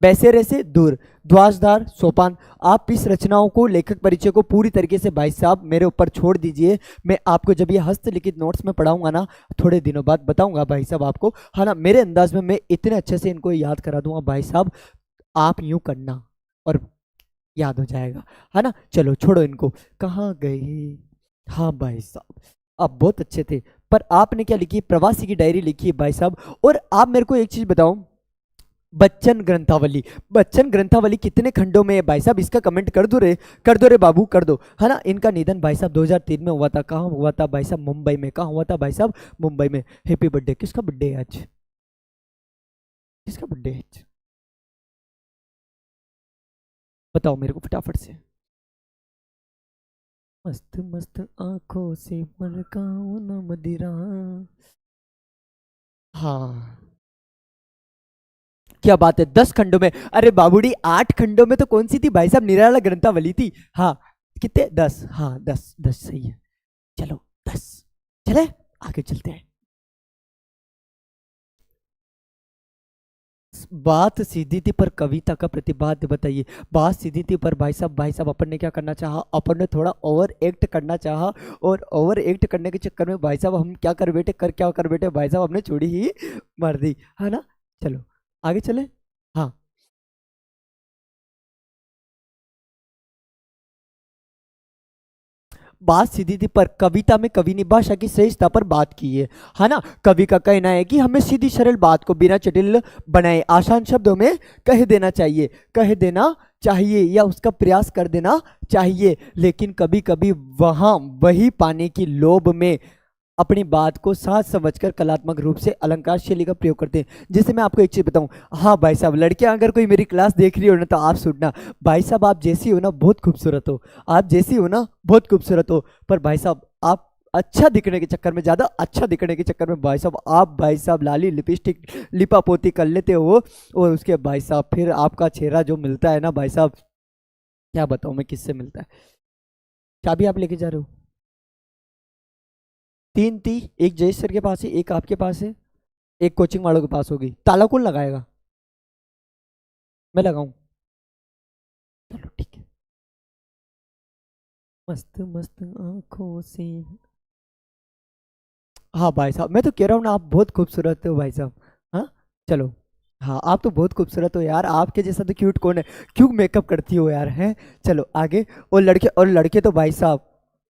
बैसेरे से दूर, ध्वजधार, सोपान। आप इस रचनाओं को, लेखक परिचय को पूरी तरीके से भाई साहब मेरे ऊपर छोड़ दीजिए। मैं आपको जब ये हस्तलिखित नोट्स में पढ़ाऊंगा ना, थोड़े दिनों बाद बताऊंगा भाई साहब आपको, है ना। मेरे अंदाज में मैं इतने अच्छे से इनको याद करा दूंगा भाई साहब, आप यूं करना और याद हो जाएगा, है ना। चलो छोड़ो इनको, कहाँ गए। हाँ भाई साहब, आप बहुत अच्छे थे। पर आपने क्या लिखी, प्रवासी की डायरी लिखी है भाई साहब। और आप मेरे को एक चीज बताओ, बच्चन ग्रंथावली, बच्चन ग्रंथावली कितने खंडों में है भाई साहब, इसका कमेंट कर दो रे बाबू, कर दो, है ना। इनका निधन भाई साहब 2003 में हुआ था। कहाँ हुआ था भाई साहब, मुंबई में। कहाँ हुआ था भाई साहब, मुंबई में। हैप्पी बर्थडे, किसका बर्थडे है आज, किसका बर्थडे है आज, बताओ मेरे को फटाफट से। मस्त मस्त आंखों से मलकाओ न मदिरा। हाँ, क्या बात है, 10 खंडों में। अरे बाबूडी, 8 खंडों में तो कौन सी थी भाई साहब, निराला ग्रंथावली थी। हाँ, कितने, 10, हाँ 10, 10 सही है। चलो 10, चले आगे चलते हैं। बात सीधी थी पर कविता का प्रतिपाद्य बताइए। बात सीधी थी पर भाई साहब अपन ने क्या करना चाहा, अपन ने थोड़ा ओवर एक्ट करना चाहा। और ओवर एक्ट करने के चक्कर में भाई साहब हम क्या कर बैठे भाई साहब, हमने चूड़ी ही मार दी, है ना। चलो आगे चले। हाँ, बात सीधी थी पर कविता में कवि ने भाषा की सहजता पर बात की है ना। कवि का कहना है कि हमें सीधी सरल बात को बिना जटिल बनाए आसान शब्दों में कह देना चाहिए या उसका प्रयास कर देना चाहिए। लेकिन कभी कभी वहां वही पाने की लोभ में अपनी बात को साथ समझकर कलात्मक रूप से अलंकार शैली का प्रयोग करते हैं। जैसे मैं आपको एक चीज बताऊं, हाँ भाई साहब, लड़कियां अगर कोई मेरी क्लास देख रही हो ना तो आप सुनना। भाई साहब आप जैसी हो ना बहुत खूबसूरत हो, आप जैसी हो ना बहुत खूबसूरत हो, पर भाई साहब आप अच्छा दिखने के चक्कर में, ज्यादा अच्छा दिखने के चक्कर में भाई साहब, आप भाई साहब लाली लिपस्टिक लिपा पोती कर लेते हो, और उसके भाई साहब फिर आपका चेहरा जो मिलता है ना भाई साहब, क्या बताऊं मैं किससे मिलता है। चाबी आप लेके जा रहे हो? तीन थी, एक जयेश सर के पास है, एक आपके पास है, एक कोचिंग वालों के पास होगी। ताला कौन लगाएगा? मैं लगाऊं? चलो ठीक है। मस्त मस्त आंखों से। हाँ भाई साहब, मैं तो कह रहा हूँ ना, आप बहुत खूबसूरत हो भाई साहब। हाँ चलो। हाँ आप तो बहुत खूबसूरत हो यार, आपके जैसा तो क्यूट कौन है। क्यों मेकअप करती हो यार, हैं? चलो आगे। और लड़के तो भाई साहब,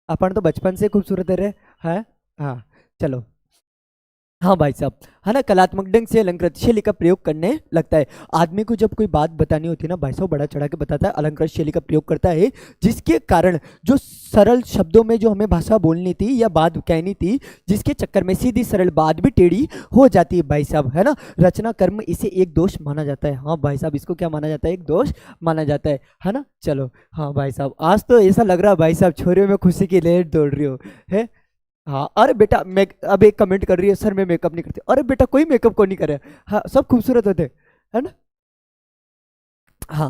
अपन तो बचपन से खूबसूरत रहे हैं। हाँ चलो। हाँ भाई साहब, है ना, कलात्मक ढंग से अलंकृत शैली का प्रयोग करने लगता है। आदमी को जब कोई बात बतानी होती है ना भाई साहब, बड़ा चढ़ा के बताता है, अलंकृत शैली का प्रयोग करता है, जिसके कारण जो सरल शब्दों में जो हमें भाषा बोलनी थी या बात कहनी थी, जिसके चक्कर में सीधी सरल बात भी टेढ़ी हो जाती है भाई साहब, है ना। रचना कर्म इसे एक दोष माना जाता है। हाँ भाई साहब, इसको क्या माना जाता है? एक दोष माना जाता है ना। चलो। हाँ भाई साहब, आज तो ऐसा लग रहा है भाई साहब छोरियों में खुशी की लहर दौड़ रही हो, है। हाँ अरे बेटा, मैं अब एक कमेंट कर रही है, सर मैं मेकअप नहीं करती। अरे बेटा, कोई मेकअप को नहीं करे। हाँ सब खूबसूरत होते, है ना। हाँ।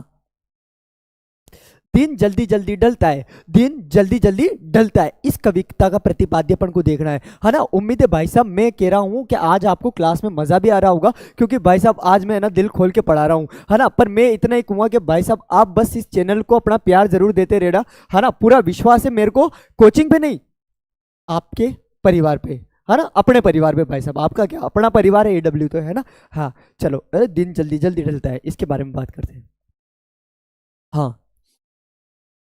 दिन जल्दी जल्दी ढलता है, दिन जल्दी जल्दी ढलता है, इस कविता का प्रतिपाद्यपन को देखना है ना। उम्मीद है भाई साहब, मैं कह रहा हूँ कि आज आपको क्लास में मजा भी आ रहा होगा, क्योंकि भाई साहब आज मैं ना दिल खोल के पढ़ा रहा हूँ, है ना। पर मैं इतना ही कहूंगा कि भाई साहब आप बस इस चैनल को अपना प्यार जरूर देते रहना, है ना। पूरा विश्वास है मेरे को, कोचिंग पे नहीं, आपके परिवार पे, है ना, अपने परिवार पे। भाई साहब आपका क्या अपना परिवार है, एडब्ल्यू तो, है ना। हाँ चलो, अरे दिन जल्दी जल्दी ढलता है, इसके बारे में बात करते हैं। हाँ,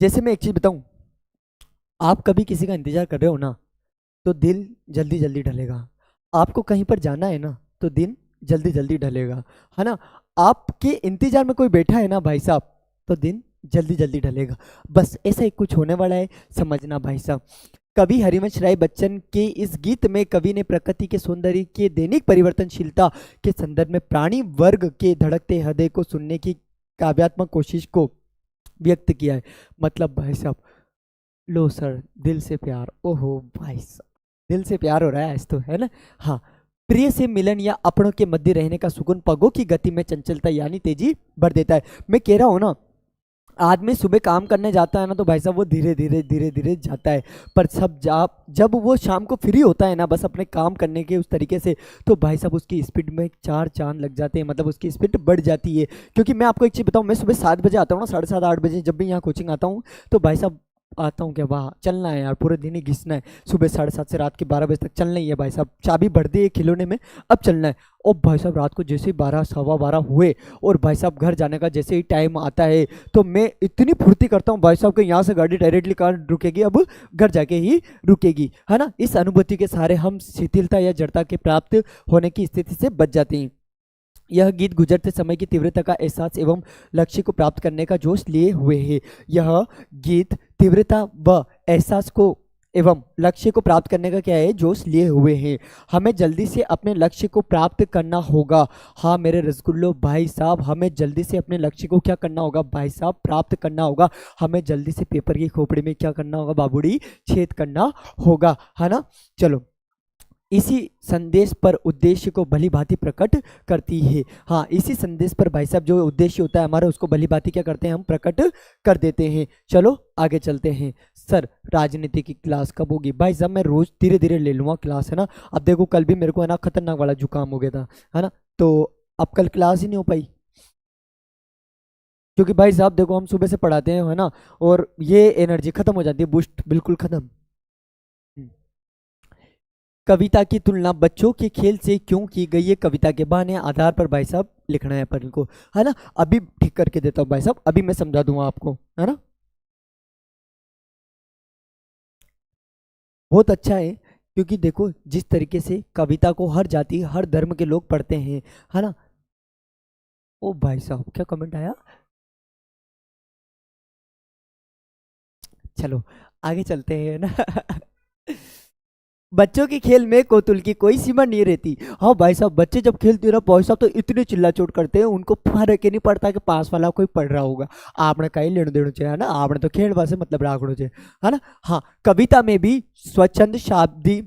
जैसे मैं एक चीज बताऊं, आप कभी किसी का इंतजार कर रहे हो ना, तो दिन जल्दी जल्दी ढलेगा। आपको कहीं पर जाना है ना, तो दिन जल्दी जल्दी ढलेगा, है ना। आपके इंतजार में कोई बैठा है ना भाई साहब, तो दिन जल्दी जल्दी ढलेगा। बस ऐसा ही कुछ होने वाला है, समझना भाई साहब। कवि हरिवंश राय बच्चन के इस गीत में कवि ने प्रकृति के सौंदर्य के दैनिक परिवर्तनशीलता के संदर्भ में प्राणी वर्ग के धड़कते हृदय को सुनने की काव्यात्मक कोशिश को व्यक्त किया है। मतलब भाई साहब, लो सर, दिल से प्यार, ओहो भाई साहब, दिल से प्यार हो रहा है आज तो, है ना। हाँ, प्रिय से मिलन या अपनों के मध्य रहने का सुकून पगों की गति में चंचलता यानी तेजी भर देता है। मैं कह रहा हूँ ना, आदमी सुबह काम करने जाता है ना, तो भाई साहब वो धीरे धीरे धीरे धीरे जाता है, पर जब वो शाम को फ्री होता है ना, बस अपने काम करने के उस तरीके से, तो भाई साहब उसकी स्पीड में चार चांद लग जाते हैं, मतलब उसकी स्पीड बढ़ जाती है। क्योंकि मैं आपको एक चीज़ बताऊं, मैं सुबह 7 बजे आता हूँ ना, 7:30 8 बजे जब भी यहाँ कोचिंग आता हूँ, तो भाई साहब आता हूँ क्या, वाह चलना है यार, पूरे दिन ही घिसना है। सुबह 7:30 से रात के 12 बजे तक चलना ही है भाई साहब, चाबी भर दी है खिलौने में, अब चलना है। और भाई साहब रात को जैसे ही 12 सवा 12 हुए, और भाई साहब घर जाने का जैसे ही टाइम आता है, तो मैं इतनी फुर्ती करता हूँ भाई साहब कि यहाँ से गाड़ी डायरेक्टली कहाँ रुकेगी, अब घर जाके ही रुकेगी, है ना। इस अनुभूति के सहारे हम शिथिलता या जड़ता के प्राप्त होने की स्थिति से बच जाते हैं। यह गीत गुजरते समय की तीव्रता का एहसास एवं लक्ष्य को प्राप्त करने का जोश लिए हुए है। यह गीत तीव्रता व एहसास को एवं लक्ष्य को प्राप्त करने का क्या है, जोश लिए हुए हैं। हमें जल्दी से अपने लक्ष्य को प्राप्त करना होगा। हाँ मेरे रसगुल्लो भाई साहब, हमें जल्दी से अपने लक्ष्य को क्या करना होगा भाई साहब, प्राप्त करना होगा। हमें जल्दी से पेपर की खोपड़ी में क्या करना होगा बाबूड़ी, छेद करना होगा, है ना। चलो, इसी संदेश पर उद्देश्य को भली भांति प्रकट करती है। हाँ, इसी संदेश पर भाई साहब जो उद्देश्य होता है हमारा, उसको भली भांति क्या करते हैं, हम प्रकट कर देते हैं। चलो आगे चलते हैं। सर राजनीति की क्लास कब होगी? भाई साहब मैं रोज धीरे धीरे ले लूंगा क्लास, है ना। अब देखो कल भी मेरे को है ना खतरनाक वाला जुकाम हो गया था, है ना, तो अब कल क्लास ही नहीं हो पाई। क्योंकि भाई साहब देखो, हम सुबह से पढ़ाते हैं, है ना, और ये एनर्जी खत्म हो जाती है, बूस्ट बिल्कुल खत्म। कविता की तुलना बच्चों के खेल से क्यों की गई है? कविता के बहाने आधार पर भाई साहब लिखना है अपन को, है ना। अभी ठीक करके देता हूँ भाई साहब, अभी मैं समझा दूंगा आपको, है ना। बहुत अच्छा है, क्योंकि देखो जिस तरीके से कविता को हर जाति हर धर्म के लोग पढ़ते हैं, है ना। ओ भाई साहब क्या कमेंट आया। चलो आगे चलते हैं ना। बच्चों के खेल में कोतुल की कोई सीमा नहीं रहती। हाँ भाई साहब, बच्चे जब खेलते हैं ना भाई साहब तो इतने चिल्ला चोट करते हैं, उनको फर्क ही नहीं पड़ता कि पास वाला कोई पढ़ रहा होगा। आपने कहीं लेने देना चाहिए, है ना, आपने तो खेल से मतलब राखना चाहिए, है ना। हाँ, कविता में भी स्वच्छंद शाब्दी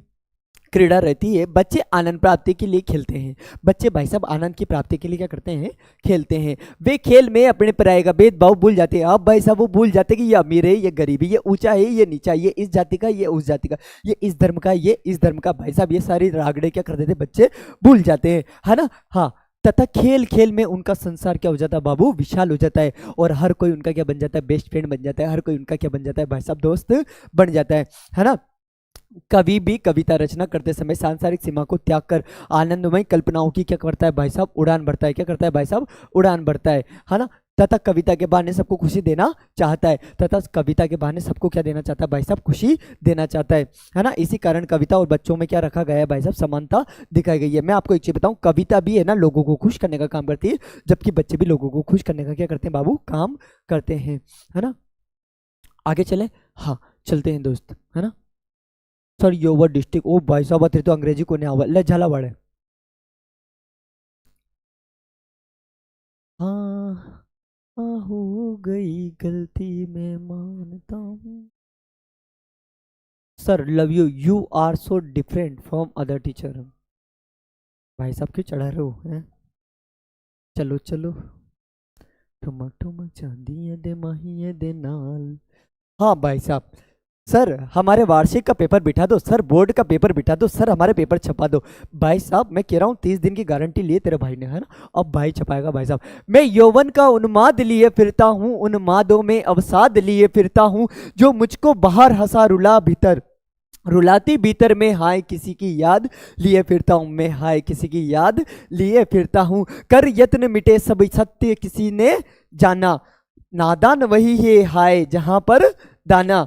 क्रीड़ा रहती है। बच्चे आनंद प्राप्ति के लिए खेलते हैं। बच्चे भाई साहब आनंद की प्राप्ति के लिए क्या करते हैं, खेलते हैं। वे खेल में अपने पराये का भेदभाव भूल जाते हैं। अब भाई साहब वो भूल जाते हैं कि ये अमीर है, ये गरीब है, ये ऊंचा है, ये नीचा है, ये इस जाति का, ये उस जाति का, ये इस धर्म का, ये इस धर्म का। भाई साहब ये सारी रागड़े क्या कर देते बच्चे, भूल जाते हैं, है ना। हाँ, तथा खेल खेल में उनका संसार क्या हो जाता है बाबू, विशाल हो जाता है। और हर कोई उनका क्या बन जाता है, बेस्ट फ्रेंड बन जाता है। हर कोई उनका क्या बन जाता है भाई साहब, दोस्त बन जाता है ना। कवि भी कविता रचना करते समय सांसारिक सीमा को त्याग कर आनंदमय कल्पनाओं की क्या करता है भाई साहब, उड़ान भरता है। क्या करता है भाई साहब, उड़ान भरता है ना। तथा कविता के बहाने सबको खुशी देना चाहता है। तथा कविता के बहाने सबको क्या देना चाहता है भाई साहब, खुशी देना चाहता है ना। इसी कारण कविता और बच्चों में क्या रखा गया है भाई साहब, समानता दिखाई गई है। मैं आपको एक चीज बताऊं, कविता भी है ना लोगों को खुश करने का काम करती है, जबकि बच्चे भी लोगों को खुश करने का क्या करते हैं बाबू, काम करते हैं, है ना। आगे चले, हाँ चलते हैं दोस्त, है ना। सर योवर डिस्ट्रिक्ट, ओ भाई साहब तेरे तो अंग्रेजी को नहीं आवा ले झाला वाड़े। हाँ हाँ, हो गई गलती मैं मानता हूँ। Sir love you, you are so different from other teacher. भाई साहब क्यों चढ़ा रहे हो हैं, चलो चलो, ठुमक ठुमक चांदी दे माही दे नाल। हाँ भाई साहब, सर हमारे वार्षिक का पेपर बिठा दो, सर बोर्ड का पेपर बिठा दो, सर हमारे पेपर छपा दो। भाई साहब मैं कह रहा हूँ 30 दिन की गारंटी लिए तेरे भाई ने, है ना। अब भाई छपाएगा भाई साहब। मैं यौवन का उन्माद लिए फिरता हूँ, उन्मादों में अवसाद लिए फिरता हूँ, जो मुझको बाहर हंसा रुला भीतर, रुलाती भीतर में हाय किसी की याद लिए फिरता हूँ। मैं हाय किसी की याद लिए फिरता हूँ, कर यत्न मिटे सब सत्य किसी ने जाना, नादान वही है हाय जहां पर दाना,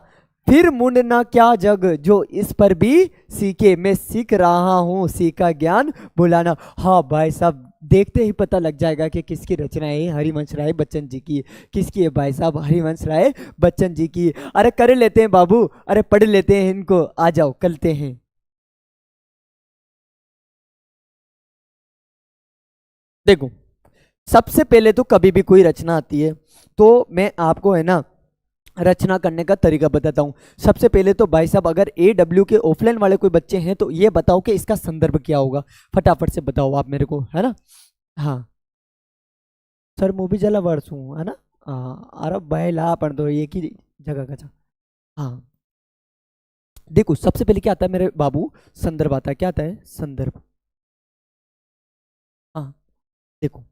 फिर मुंडना क्या जग जो इस पर भी सीखे, मैं सीख रहा हूँ सीखा ज्ञान भुलाना। हाँ भाई साहब, देखते ही पता लग जाएगा कि किसकी रचना है, हरिवंश राय बच्चन जी की। किसकी है भाई साहब, हरिवंश राय बच्चन जी की। अरे कर लेते हैं बाबू, अरे पढ़ लेते हैं इनको, आ जाओ करते हैं। देखो, सबसे पहले तो कभी भी कोई रचना आती है तो मैं आपको है ना रचना करने का तरीका बताता हूँ। सबसे पहले तो भाई साहब अगर AW के ऑफलाइन वाले कोई बच्चे हैं तो ये बताओ कि इसका संदर्भ क्या होगा, फटाफट से बताओ आप मेरे को, है ना। हाँ सर मूवी जला वर्ष हूँ, है ना। हाँ अरे भाई ला अपन तो एक ही जगह का था। हाँ देखो, सबसे पहले क्या आता है मेरे बाबू, संदर्भ आता है। क्या आता है, संदर्भ। हाँ देखो,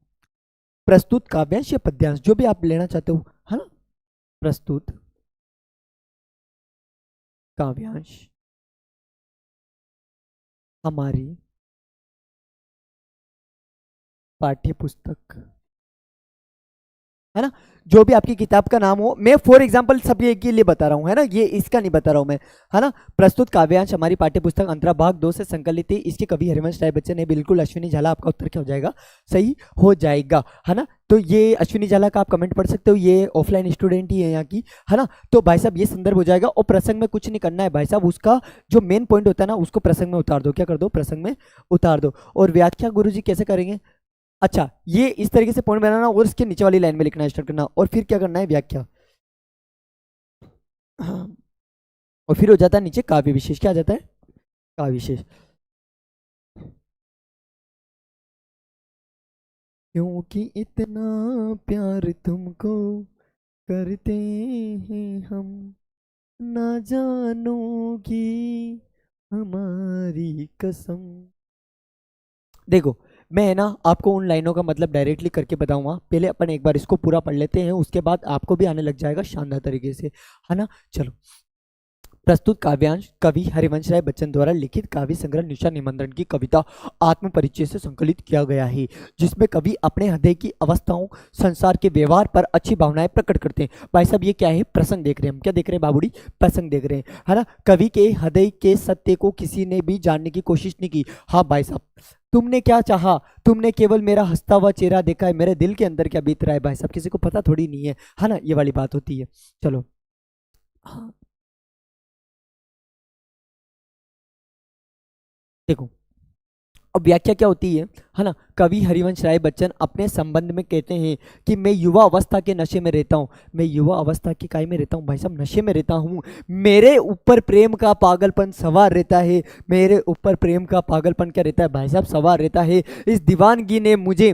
प्रस्तुत काव्यांश या पद्यांश जो भी आप लेना चाहते हो, है ना। प्रस्तुत काव्यांश हमारी पाठ्य पुस्तक, है ना। जो भी आपकी किताब का नाम हो, मैं फॉर एग्जांपल सब ये के लिए बता रहा हूँ, है ना, ये इसका नहीं बता रहा हूँ मैं, है ना। प्रस्तुत काव्यांश हमारी पाठ्य पुस्तक अंतरा भाग 2 से संकलित थी। इसके कवि हरिवंश राय बच्चन है। बिल्कुल अश्विनी झाला, आपका उत्तर क्या हो जाएगा, सही हो जाएगा, है ना। तो ये अश्विनी झाला का आप कमेंट पढ़ सकते हो, ये ऑफलाइन स्टूडेंट ही है यहाँ की, है ना। तो भाई साहब ये संदर्भ हो जाएगा। और प्रसंग में कुछ नहीं करना है भाई साहब, उसका जो मेन पॉइंट होता है ना उसको प्रसंग में उतार दो। क्या कर दो, प्रसंग में उतार दो। और व्याख्या गुरुजी कैसे करेंगे, अच्छा ये इस तरीके से पॉइंट बनाना और इसके नीचे वाली लाइन में लिखना स्टार्ट करना, और फिर क्या करना है, व्याख्या। हाँ, और फिर हो जाता है नीचे काव्य विशेष। क्या आ जाता है, काव्य विशेष। क्योंकि इतना प्यार तुमको करते हैं हम, ना जानोगी हमारी कसम। देखो, मैं है ना आपको उन लाइनों का मतलब डायरेक्टली करके बताऊंगा, पहले अपन एक बार इसको पूरा पढ़ लेते हैं, उसके बाद आपको भी आने लग जाएगा शानदार तरीके से, है ना। चलो, प्रस्तुत काव्यांश कवि हरिवंश राय बच्चन द्वारा लिखित काव्य संग्रह निशा निमंत्रण की कविता आत्म परिचय से संकलित किया गया है, जिसमें कवि अपने हृदय की अवस्थाओं, संसार के व्यवहार पर अच्छी भावनाएं प्रकट करते हैं। भाई साहब ये क्या है, प्रसंग देख रहे हैं हम, क्या देख रहे हैं बाबूड़ी, प्रसंग देख रहे हैं, है ना। कवि के हृदय के सत्य को किसी ने भी जानने की कोशिश नहीं की। हाँ भाई साहब, तुमने क्या चाहा, तुमने केवल मेरा हंसता हुआ चेहरा देखा है, मेरे दिल के अंदर क्या बीत रहा है भाई साहब किसी को पता थोड़ी नहीं है ना, ये वाली बात होती है। चलो, हाँ देखो, अब व्याख्या क्या होती है ना। कवि हरिवंश राय बच्चन अपने संबंध में कहते हैं कि मैं युवा अवस्था के नशे में रहता हूँ। मैं युवा अवस्था की काय में रहता हूँ भाई साहब, नशे में रहता हूँ। मेरे ऊपर प्रेम का पागलपन सवार रहता है। मेरे ऊपर प्रेम का पागलपन क्या रहता है भाई साहब, सवार रहता है। इस दीवानगी ने मुझे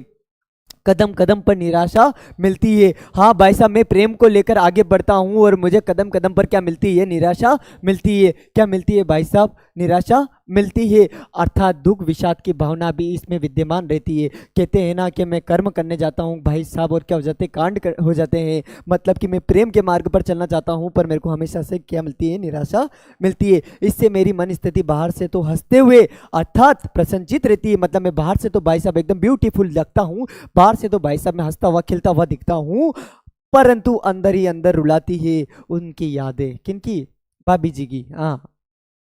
कदम कदम पर निराशा मिलती है। हाँ भाई साहब, मैं प्रेम को लेकर आगे बढ़ता हूँ और मुझे कदम कदम पर क्या मिलती है, निराशा मिलती है। क्या मिलती है भाई साहब, निराशा मिलती है। अर्थात दुख विषाद की भावना भी इसमें विद्यमान रहती है। कहते हैं ना कि मैं कर्म करने जाता हूँ भाई साहब और क्या हो जाते हैं, हो जाते हैं। मतलब कि मैं प्रेम के मार्ग पर चलना चाहता हूँ पर मेरे को हमेशा से क्या मिलती है, निराशा मिलती है। इससे मेरी मन स्थिति बाहर से तो हंसते हुए अर्थात प्रसन्नचित रहती है। मतलब मैं बाहर से तो भाई साहब एकदम ब्यूटीफुल लगता हूँ, बाहर से तो भाई साहब मैं हंसता हुआ खिलता हुआ दिखता हूँ, परंतु अंदर ही अंदर रुलाती है उनकी यादें। किनकी? भाभी जी की। हाँ,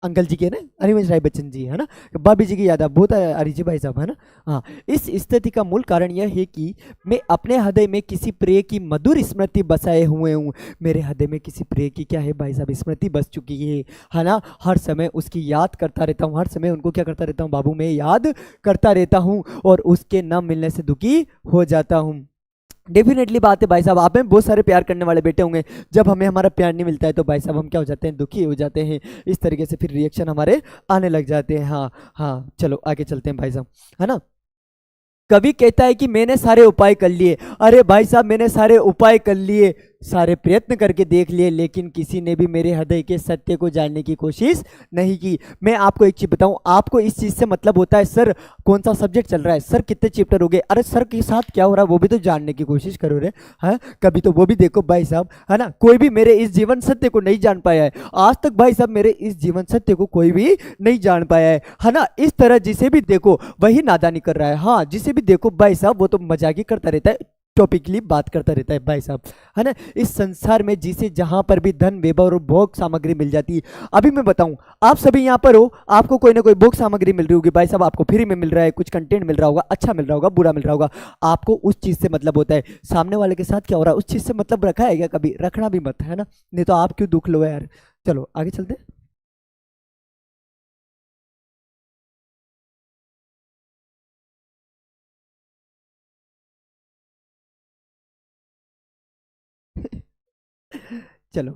अंकल जी के ना, हरिवंश राय बच्चन जी है ना, भाभी जी की याद बहुत आ रही जी भाई साहब है ना। हाँ, इस स्थिति का मूल कारण यह है कि मैं अपने हृदय में किसी प्रिय की मधुर स्मृति बसाए हुए हूँ। मेरे हृदय में किसी प्रिय की क्या है भाई साहब, स्मृति बस चुकी है ना। हर समय उसकी याद करता रहता हूँ, हर समय उनको क्या करता रहता हूँ बाबू, मैं याद करता रहता हूँ और उसके न मिलने से दुखी हो जाता हूँ। डेफिनेटली बात है भाई साहब, आप में बहुत सारे प्यार करने वाले बेटे होंगे। जब हमें हमारा प्यार नहीं मिलता है तो भाई साहब हम क्या हो जाते हैं, दुखी हो जाते हैं। इस तरीके से फिर रिएक्शन हमारे आने लग जाते हैं। हाँ हाँ, चलो आगे चलते हैं भाई साहब, है ना। कवि कहता है कि मैंने सारे उपाय कर लिए। अरे भाई साहब, मैंने सारे उपाय कर लिए, सारे प्रयत्न करके देख लिए, लेकिन किसी ने भी मेरे हृदय के सत्य को जानने की कोशिश नहीं की। मैं आपको एक चीज बताऊं, आपको इस चीज से मतलब होता है सर कौन सा सब्जेक्ट चल रहा है, सर कितने चैप्टर हो गए, अरे सर के साथ क्या हो रहा है वो भी तो जानने की कोशिश करो रे। है कभी तो वो भी देखो भाई साहब, है ना। कोई भी मेरे इस जीवन सत्य को नहीं जान पाया है आज तक भाई साहब, मेरे इस जीवन सत्य को कोई भी नहीं जान पाया है ना। इस तरह जिसे भी देखो वही नादानी कर रहा है। हाँ, जिसे भी देखो भाई साहब वो तो मजाक ही करता रहता है, टॉपिकली बात करता रहता है भाई साहब, है ना। इस संसार में जिसे जहां पर भी धन वैभव और भोग सामग्री मिल जाती है। अभी मैं बताऊं, आप सभी यहां पर हो, आपको कोई ना कोई भोग सामग्री मिल रही होगी भाई साहब, आपको फ्री में मिल रहा है, कुछ कंटेंट मिल रहा होगा, अच्छा मिल रहा होगा, बुरा मिल रहा होगा, आपको उस चीज से मतलब होता है। सामने वाले के साथ क्या हो रहा है उस चीज से मतलब रखा है क्या कभी? रखना भी मत, है ना, नहीं तो आप क्यों दुख लो यार। चलो आगे चलते हैं। चलो,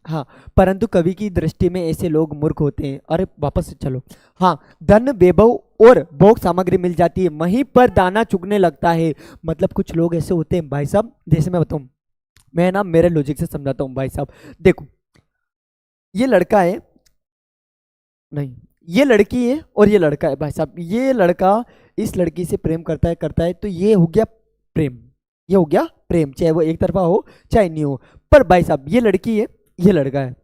हाँ, परंतु कवि की दृष्टि में ऐसे लोग मूर्ख होते हैं। अरे वापस से चलो। हाँ, धन वैभव और भोग सामग्री मिल जाती है, वहीं पर दाना चुगने लगता है। मतलब कुछ लोग ऐसे होते हैं भाई साहब, जैसे मैं बताऊं, मैं ना मेरे लॉजिक से समझाता हूँ भाई साहब। देखो, ये लड़का है, नहीं, ये लड़की है और ये लड़का है भाई साहब। ये लड़का इस लड़की से प्रेम करता है तो ये हो गया प्रेम, ये हो गया प्रेम, चाहे वो एक तरफा हो चाहे नहीं हो। पर भाई साहब ये लड़की है, ये लड़का है।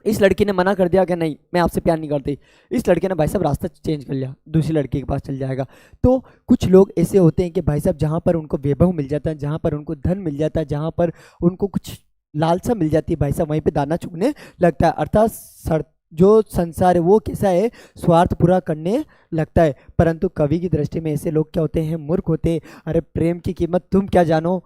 इस लड़की ने मना कर दिया कि नहीं मैं आपसे प्यार नहीं करती। इस लड़के ने भाई साहब रास्ता चेंज कर लिया, दूसरी लड़की के पास चल जाएगा। तो कुछ लोग ऐसे होते हैं कि भाई साहब जहाँ पर उनको वैभव मिल जाता है, जहाँ पर उनको धन मिल जाता है, जहाँ पर उनको कुछ लालसा मिल जाती है भाई साहब, वहीं पे दाना चुगने लगता है। अर्थात जो संसार है वो कैसा है, स्वार्थ पूरा करने लगता है। परंतु कवि की दृष्टि में ऐसे लोग क्या होते हैं, मूर्ख होते हैं। अरे प्रेम की कीमत तुम क्या जानो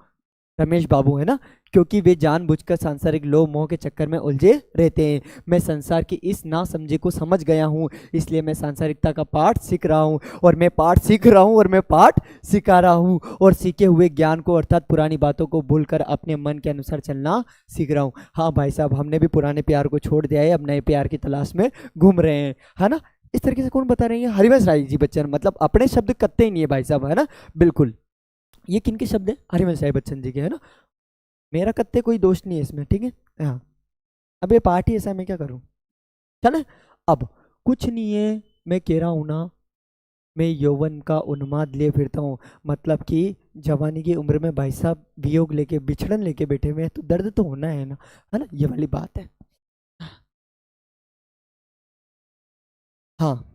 रमेश बाबू, है ना, क्योंकि वे जानबूझकर सांसारिक लोभ मोह के चक्कर में उलझे रहते हैं। मैं संसार की इस ना समझे को समझ गया हूँ, इसलिए मैं सांसारिकता का पाठ सीख रहा हूँ, और मैं पाठ सीख रहा हूँ और मैं पाठ सिखा रहा हूँ, और सीखे हुए ज्ञान को अर्थात पुरानी बातों को भूलकर अपने मन के अनुसार चलना सीख रहा हूँ। हाँ भाई साहब, हमने भी पुराने प्यार को छोड़ दिया है, अब नए प्यार की तलाश में घूम रहे हैं, है ना। इस तरीके से कौन बता रहे हैं, हरिवंश राय जी बच्चन, मतलब अपने शब्द कत्ते ही नहीं है भाई साहब, है ना। बिल्कुल, ये किनके शब्द है, हरिवंश राय बच्चन जी के, है ना। मेरा कत्ते कोई दोष नहीं है इसमें, ठीक है। हाँ, अब ये पार्टी ऐसा मैं क्या करूं, चले। अब कुछ नहीं है, मैं कह रहा हूं ना, मैं यौवन का उन्माद लिए फिरता हूँ। मतलब कि जवानी की उम्र में भाई साहब वियोग लेके बिछड़न लेके बैठे हुए हैं, तो दर्द तो होना है ना, ये वाली बात है। हाँ,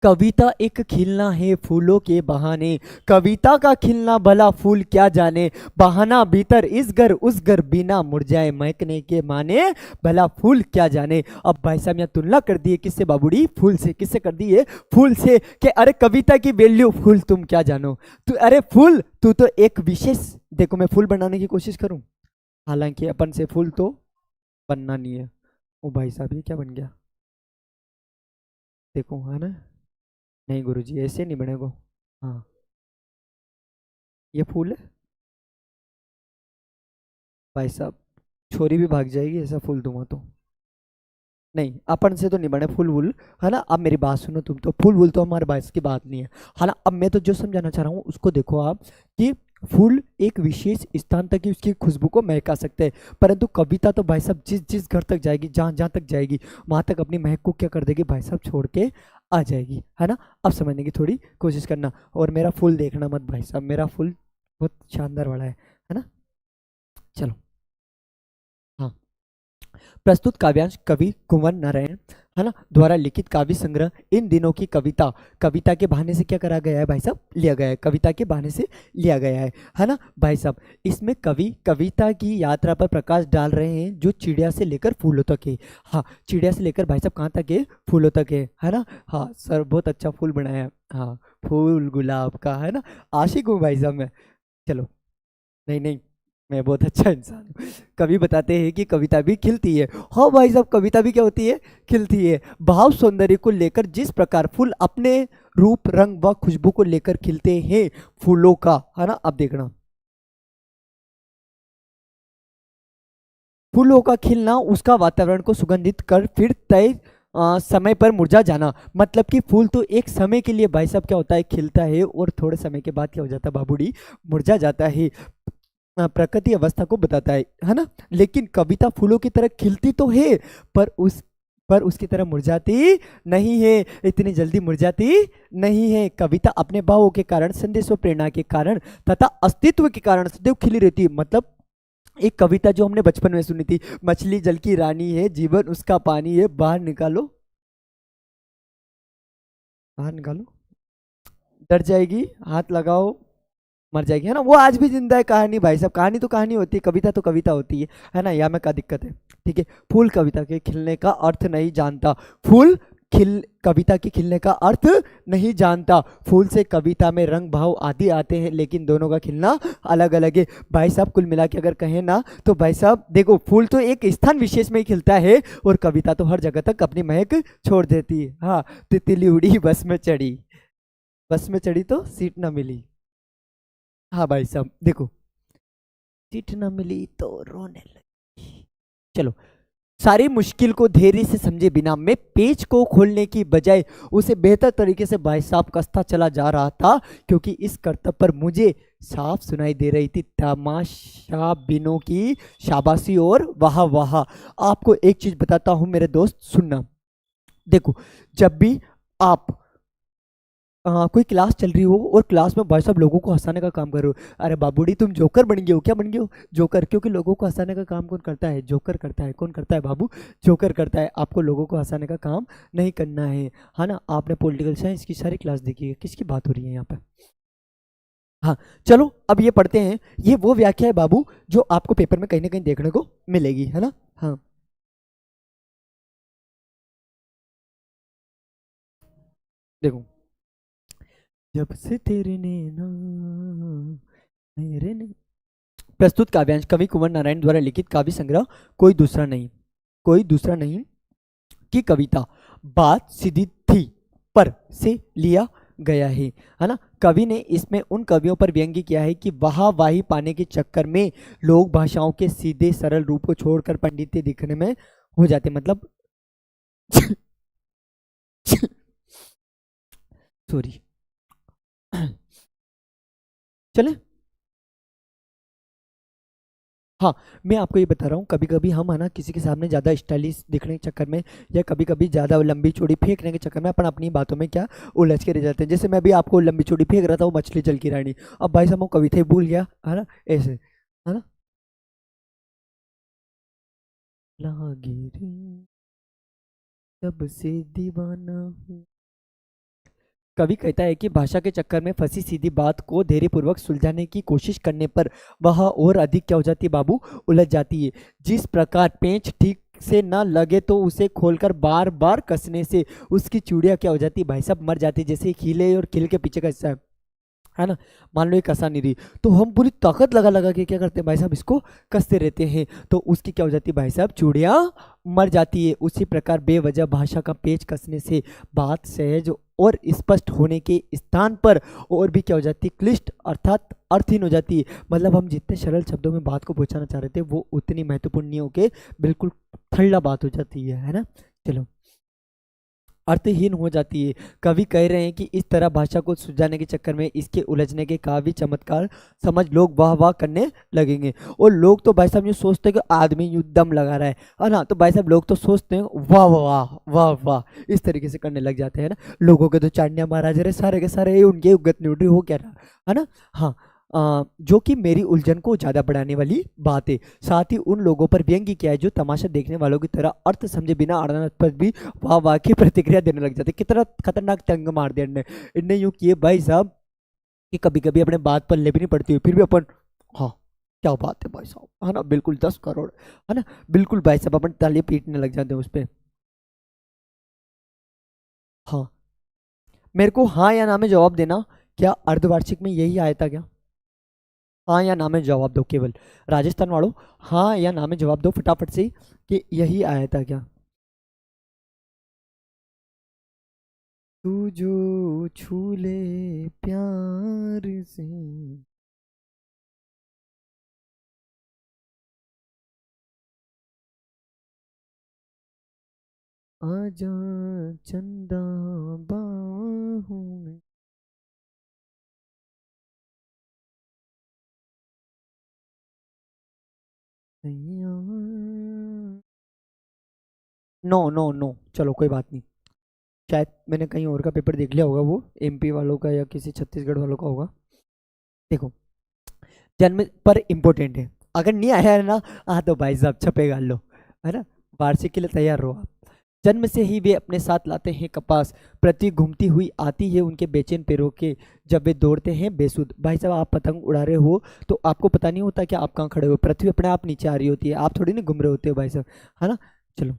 कविता एक खिलना है फूलों के बहाने, कविता का खिलना भला फूल क्या जाने, बहाना भीतर इस घर उस घर बिना मुरझाए महकने के माने, भला फूल क्या जाने। अब भाई साहब यहाँ तुलना कर दी है किससे बाबूड़ी, फूल से। किससे कर दी है, फूल से। कि अरे कविता की वैल्यू फूल तुम क्या जानो, तू अरे फूल तू तो एक विशेष, देखो मैं फूल बनाने की कोशिश करूं, हालांकि अपन से फूल तो बनना नहीं है। ओ भाई साहब ये क्या बन गया, देखो है ना। नहीं गुरुजी ऐसे नहीं बनेगा। हाँ ये फूल है भाई साहब, छोरी भी भाग जाएगी ऐसा फूल दूंगा तो। नहीं अपन से तो नहीं बने फूल वूल, है ना। अब मेरी बात सुनो तुम, तो फूल वूल तो हमारे बाइस की बात नहीं है ना। अब मैं तो जो समझाना चाह रहा हूँ उसको देखो आप, कि फूल एक विशेष स्थान तक ही उसकी खुशबू को महका सकते हैं, परंतु कविता तो भाई साहब जिस जिस घर तक जाएगी, जहाँ जहाँ तक जाएगी, वहां तक अपनी महक को क्या कर देगी भाई साहब, छोड़ के आ जाएगी, है ना। अब समझने की थोड़ी कोशिश करना, और मेरा फूल देखना मत भाई साहब, मेरा फूल बहुत शानदार वाला है ना। चलो हाँ, प्रस्तुत काव्यांश कवि कुंवर नारायण, है ना, द्वारा लिखित काव्य संग्रह इन दिनों की कविता, कविता के बहाने से क्या करा गया है भाई साहब, लिया गया है, कविता के बहाने से लिया गया है ना भाई साहब। इसमें कवि कविता की यात्रा पर प्रकाश डाल रहे हैं, जो चिड़िया से लेकर फूलों तक है। हाँ चिड़िया से लेकर भाई साहब कहाँ तक है, फूलों तक है ना। हाँ सर बहुत अच्छा फूल बनाया है, हाँ फूल गुलाब का, है ना। आशिक हूँ भाई साहब मैं। चलो, नहीं नहीं, मैं बहुत अच्छा इंसान हूँ। कवि बताते हैं कि कविता भी खिलती है। हाँ भाई साहब कविता भी क्या होती है, खिलती है। भाव सौंदर्य को लेकर जिस प्रकार फूल अपने रूप रंग व खुशबू को लेकर खिलते हैं फूलों का, है ना। अब देखना, फूलों का खिलना उसका वातावरण को सुगंधित कर फिर तय समय पर मुरझा जाना, मतलब कि फूल तो एक समय के लिए भाई साहब क्या होता है, खिलता है, और थोड़े समय के बाद क्या हो जाता है बाबूड़ी, मुरझा जाता है। प्रकृति अवस्था को बताता है ना। लेकिन कविता फूलों की तरह खिलती तो है, पर उसकी तरह मुरझाती नहीं है, इतनी जल्दी मुरझाती नहीं है। कविता अपने भावों के कारण, संदेश व प्रेरणा के कारण तथा अस्तित्व के कारण सदैव खिली रहती है। मतलब एक कविता जो हमने बचपन में सुनी थी, मछली जल की रानी है, जीवन उसका पानी है, बाहर निकालो, बाहर निकालो, डर जाएगी, हाथ लगाओ, मर जाएगी, है ना। वो आज भी जिंदा है कहानी भाई साहब, कहानी तो कहानी होती है, कविता तो कविता होती है ना। यहाँ में क्या दिक्कत है, ठीक है। फूल कविता के खिलने का अर्थ नहीं जानता, फूल खिल कविता के खिलने का अर्थ नहीं जानता। फूल से कविता में रंग भाव आदि आते हैं, लेकिन दोनों का खिलना अलग अलग है भाई साहब। कुल मिला के अगर कहें ना तो भाई साहब देखो, फूल तो एक स्थान विशेष में ही खिलता है, और कविता तो हर जगह तक अपनी महक छोड़ देती है। हाँ, तितली उड़ी बस में चढ़ी, बस में चढ़ी तो सीट ना मिली। हाँ भाई साहब देखो, सीट न मिली तो रोने लगी। चलो, सारी मुश्किल को धैर्य से समझे बिना मैं पेज को खोलने की बजाय उसे बेहतर तरीके से भाई साहब कसता चला जा रहा था, क्योंकि इस करतब पर मुझे साफ सुनाई दे रही थी तमाशा बिनों की शाबाशी और वाह वाह। आपको एक चीज बताता हूं मेरे दोस्त, सुनना। देखो, जब भी आप कोई क्लास चल रही हो और क्लास में भाई साहब लोगों को हंसाने का काम कर रहे हो, अरे बाबूडी तुम जोकर बन गए हो, क्या बन गए हो, जोकर। क्योंकि लोगों को हंसाने का काम कौन करता है, जोकर करता है। कौन करता है बाबू, जोकर करता है। आपको लोगों को हंसाने का काम नहीं करना है ना। आपने पॉलिटिकल साइंस की सारी क्लास देखी है, किसकी बात हो रही है यहाँ पे। हाँ चलो अब ये पढ़ते हैं, ये वो व्याख्या है बाबू जो आपको पेपर में कहीं ना कहीं देखने को मिलेगी, है ना। हाँ देखो, जब से तेरे नैना मेरे ने, प्रस्तुत काव्यांश कवि कुंवर नारायण द्वारा लिखित काव्य संग्रह कोई दूसरा नहीं, कोई दूसरा नहीं की कविता बात सीधी थी पर से लिया गया है ना। कवि ने इसमें उन कवियों पर व्यंग्य किया है कि वाहवाही पाने के चक्कर में लोग भाषाओं के सीधे सरल रूप को छोड़कर पंडित दिखने में हो जाते, मतलब सॉरी चले। हाँ, मैं आपको ये बता रहा हूँ, कभी कभी हम है ना किसी के सामने ज़्यादा स्टाइलिश दिखने के चक्कर में, या कभी कभी ज़्यादा लंबी चौड़ी फेंकने के चक्कर में अपन अपनी बातों में क्या उलझ के रह जाते हैं। जैसे मैं भी आपको लंबी चौड़ी फेंक रहा था, वो मछली जल की रानी, अब भाई साहब वो कविता ही भूल गया, है ना, ऐसे, है ना। लागे रे तब से दीवाना हूँ। कवि कहता है कि भाषा के चक्कर में फंसी सीधी बात को धैर्यपूर्वक सुलझाने की कोशिश करने पर वह और अधिक क्या हो जाती है बाबू, उलझ जाती है। जिस प्रकार पेंच ठीक से न लगे तो उसे खोलकर बार बार कसने से उसकी चूड़ियां क्या हो जाती है भाई साहब, मर जाती है। जैसे खिले और खिल के पीछे का हिस्सा है ना। मान लो ये कसा नहीं रही, तो हम पूरी ताकत लगा लगा के क्या करते हैं भाई साहब, इसको कसते रहते हैं, तो उसकी क्या हो जाती है भाई साहब, चूड़ियाँ मर जाती है। उसी प्रकार बेवजह भाषा का पेच कसने से बात सहज और स्पष्ट होने के स्थान पर और भी क्या हो जाती है, क्लिष्ट अर्थात अर्थहीन हो जाती है। मतलब हम जितने सरल शब्दों में बात को पहुंचाना चाह रहे थे वो उतनी महत्वपूर्ण नहीं होके बिल्कुल ठल्ला बात हो जाती है ना। चलो, अर्थहीन हो जाती है। कवि कह रहे हैं कि इस तरह भाषा को सुलझाने के चक्कर में इसके उलझने के काव्य चमत्कार समझ लोग वाह वाह करने लगेंगे। और लोग तो भाई साहब यूँ सोचते हैं कि आदमी यूँ दम लगा रहा है ना, तो भाई साहब लोग तो सोचते हैं वाह वाह वाह वाह, इस तरीके से करने लग जाते हैं ना। लोगों के तो चांडिया महाराज रहे सारे के सारे, उनके उगत नहीं उठ रही हो क्या रहा है ना। हाँ, जो कि मेरी उलझन को ज़्यादा बढ़ाने वाली बात है। साथ ही उन लोगों पर व्यंग्य किया है जो तमाशा देखने वालों की तरह अर्थ समझे बिना अड़ानत पर भी वाह वाह की प्रतिक्रिया देने लग जाते। कितना खतरनाक तंग मार दिया इनने। इनने यूँ किए भाई साहब कि कभी कभी अपने बात पर ले भी नहीं पड़ती हुई फिर भी अपन, हाँ क्या बात है भाई साहब, है ना, बिल्कुल 10 करोड़, है ना, बिल्कुल भाई साहब अपन ताली पीटने लग जाते हैं उस पर। हाँ, मेरे को हाँ या ना में जवाब देना, क्या अर्धवार्षिक में यही आया था क्या? हाँ या ना में जवाब दो केवल, राजस्थान वालों, हाँ या ना में जवाब दो फटाफट से कि यही आया था क्या। तू जो छू ले प्यार से। आजा चंदा बाहों में। सैया। नो नो नो, चलो कोई बात नहीं। शायद मैंने कहीं और का पेपर देख लिया होगा, वो एमपी वालों का या किसी छत्तीसगढ़ वालों का होगा। देखो, जन्म पर इम्पोर्टेंट है, अगर नहीं आया है ना, हाँ तो भाई साहब छपेगा लो, है ना, वार्षिक के लिए तैयार रहो आप। जन्म से ही वे अपने साथ लाते हैं कपास, पृथ्वी घूमती हुई आती है उनके बेचैन पैरों के, जब वे दौड़ते हैं बेसुध। भाई साहब आप पतंग उड़ा रहे हो तो आपको पता नहीं होता कि आप कहाँ खड़े हो, पृथ्वी अपने आप नीचे आ रही होती है, आप थोड़ी नहीं घूम रहे होते हो भाई साहब, है ना। चलो,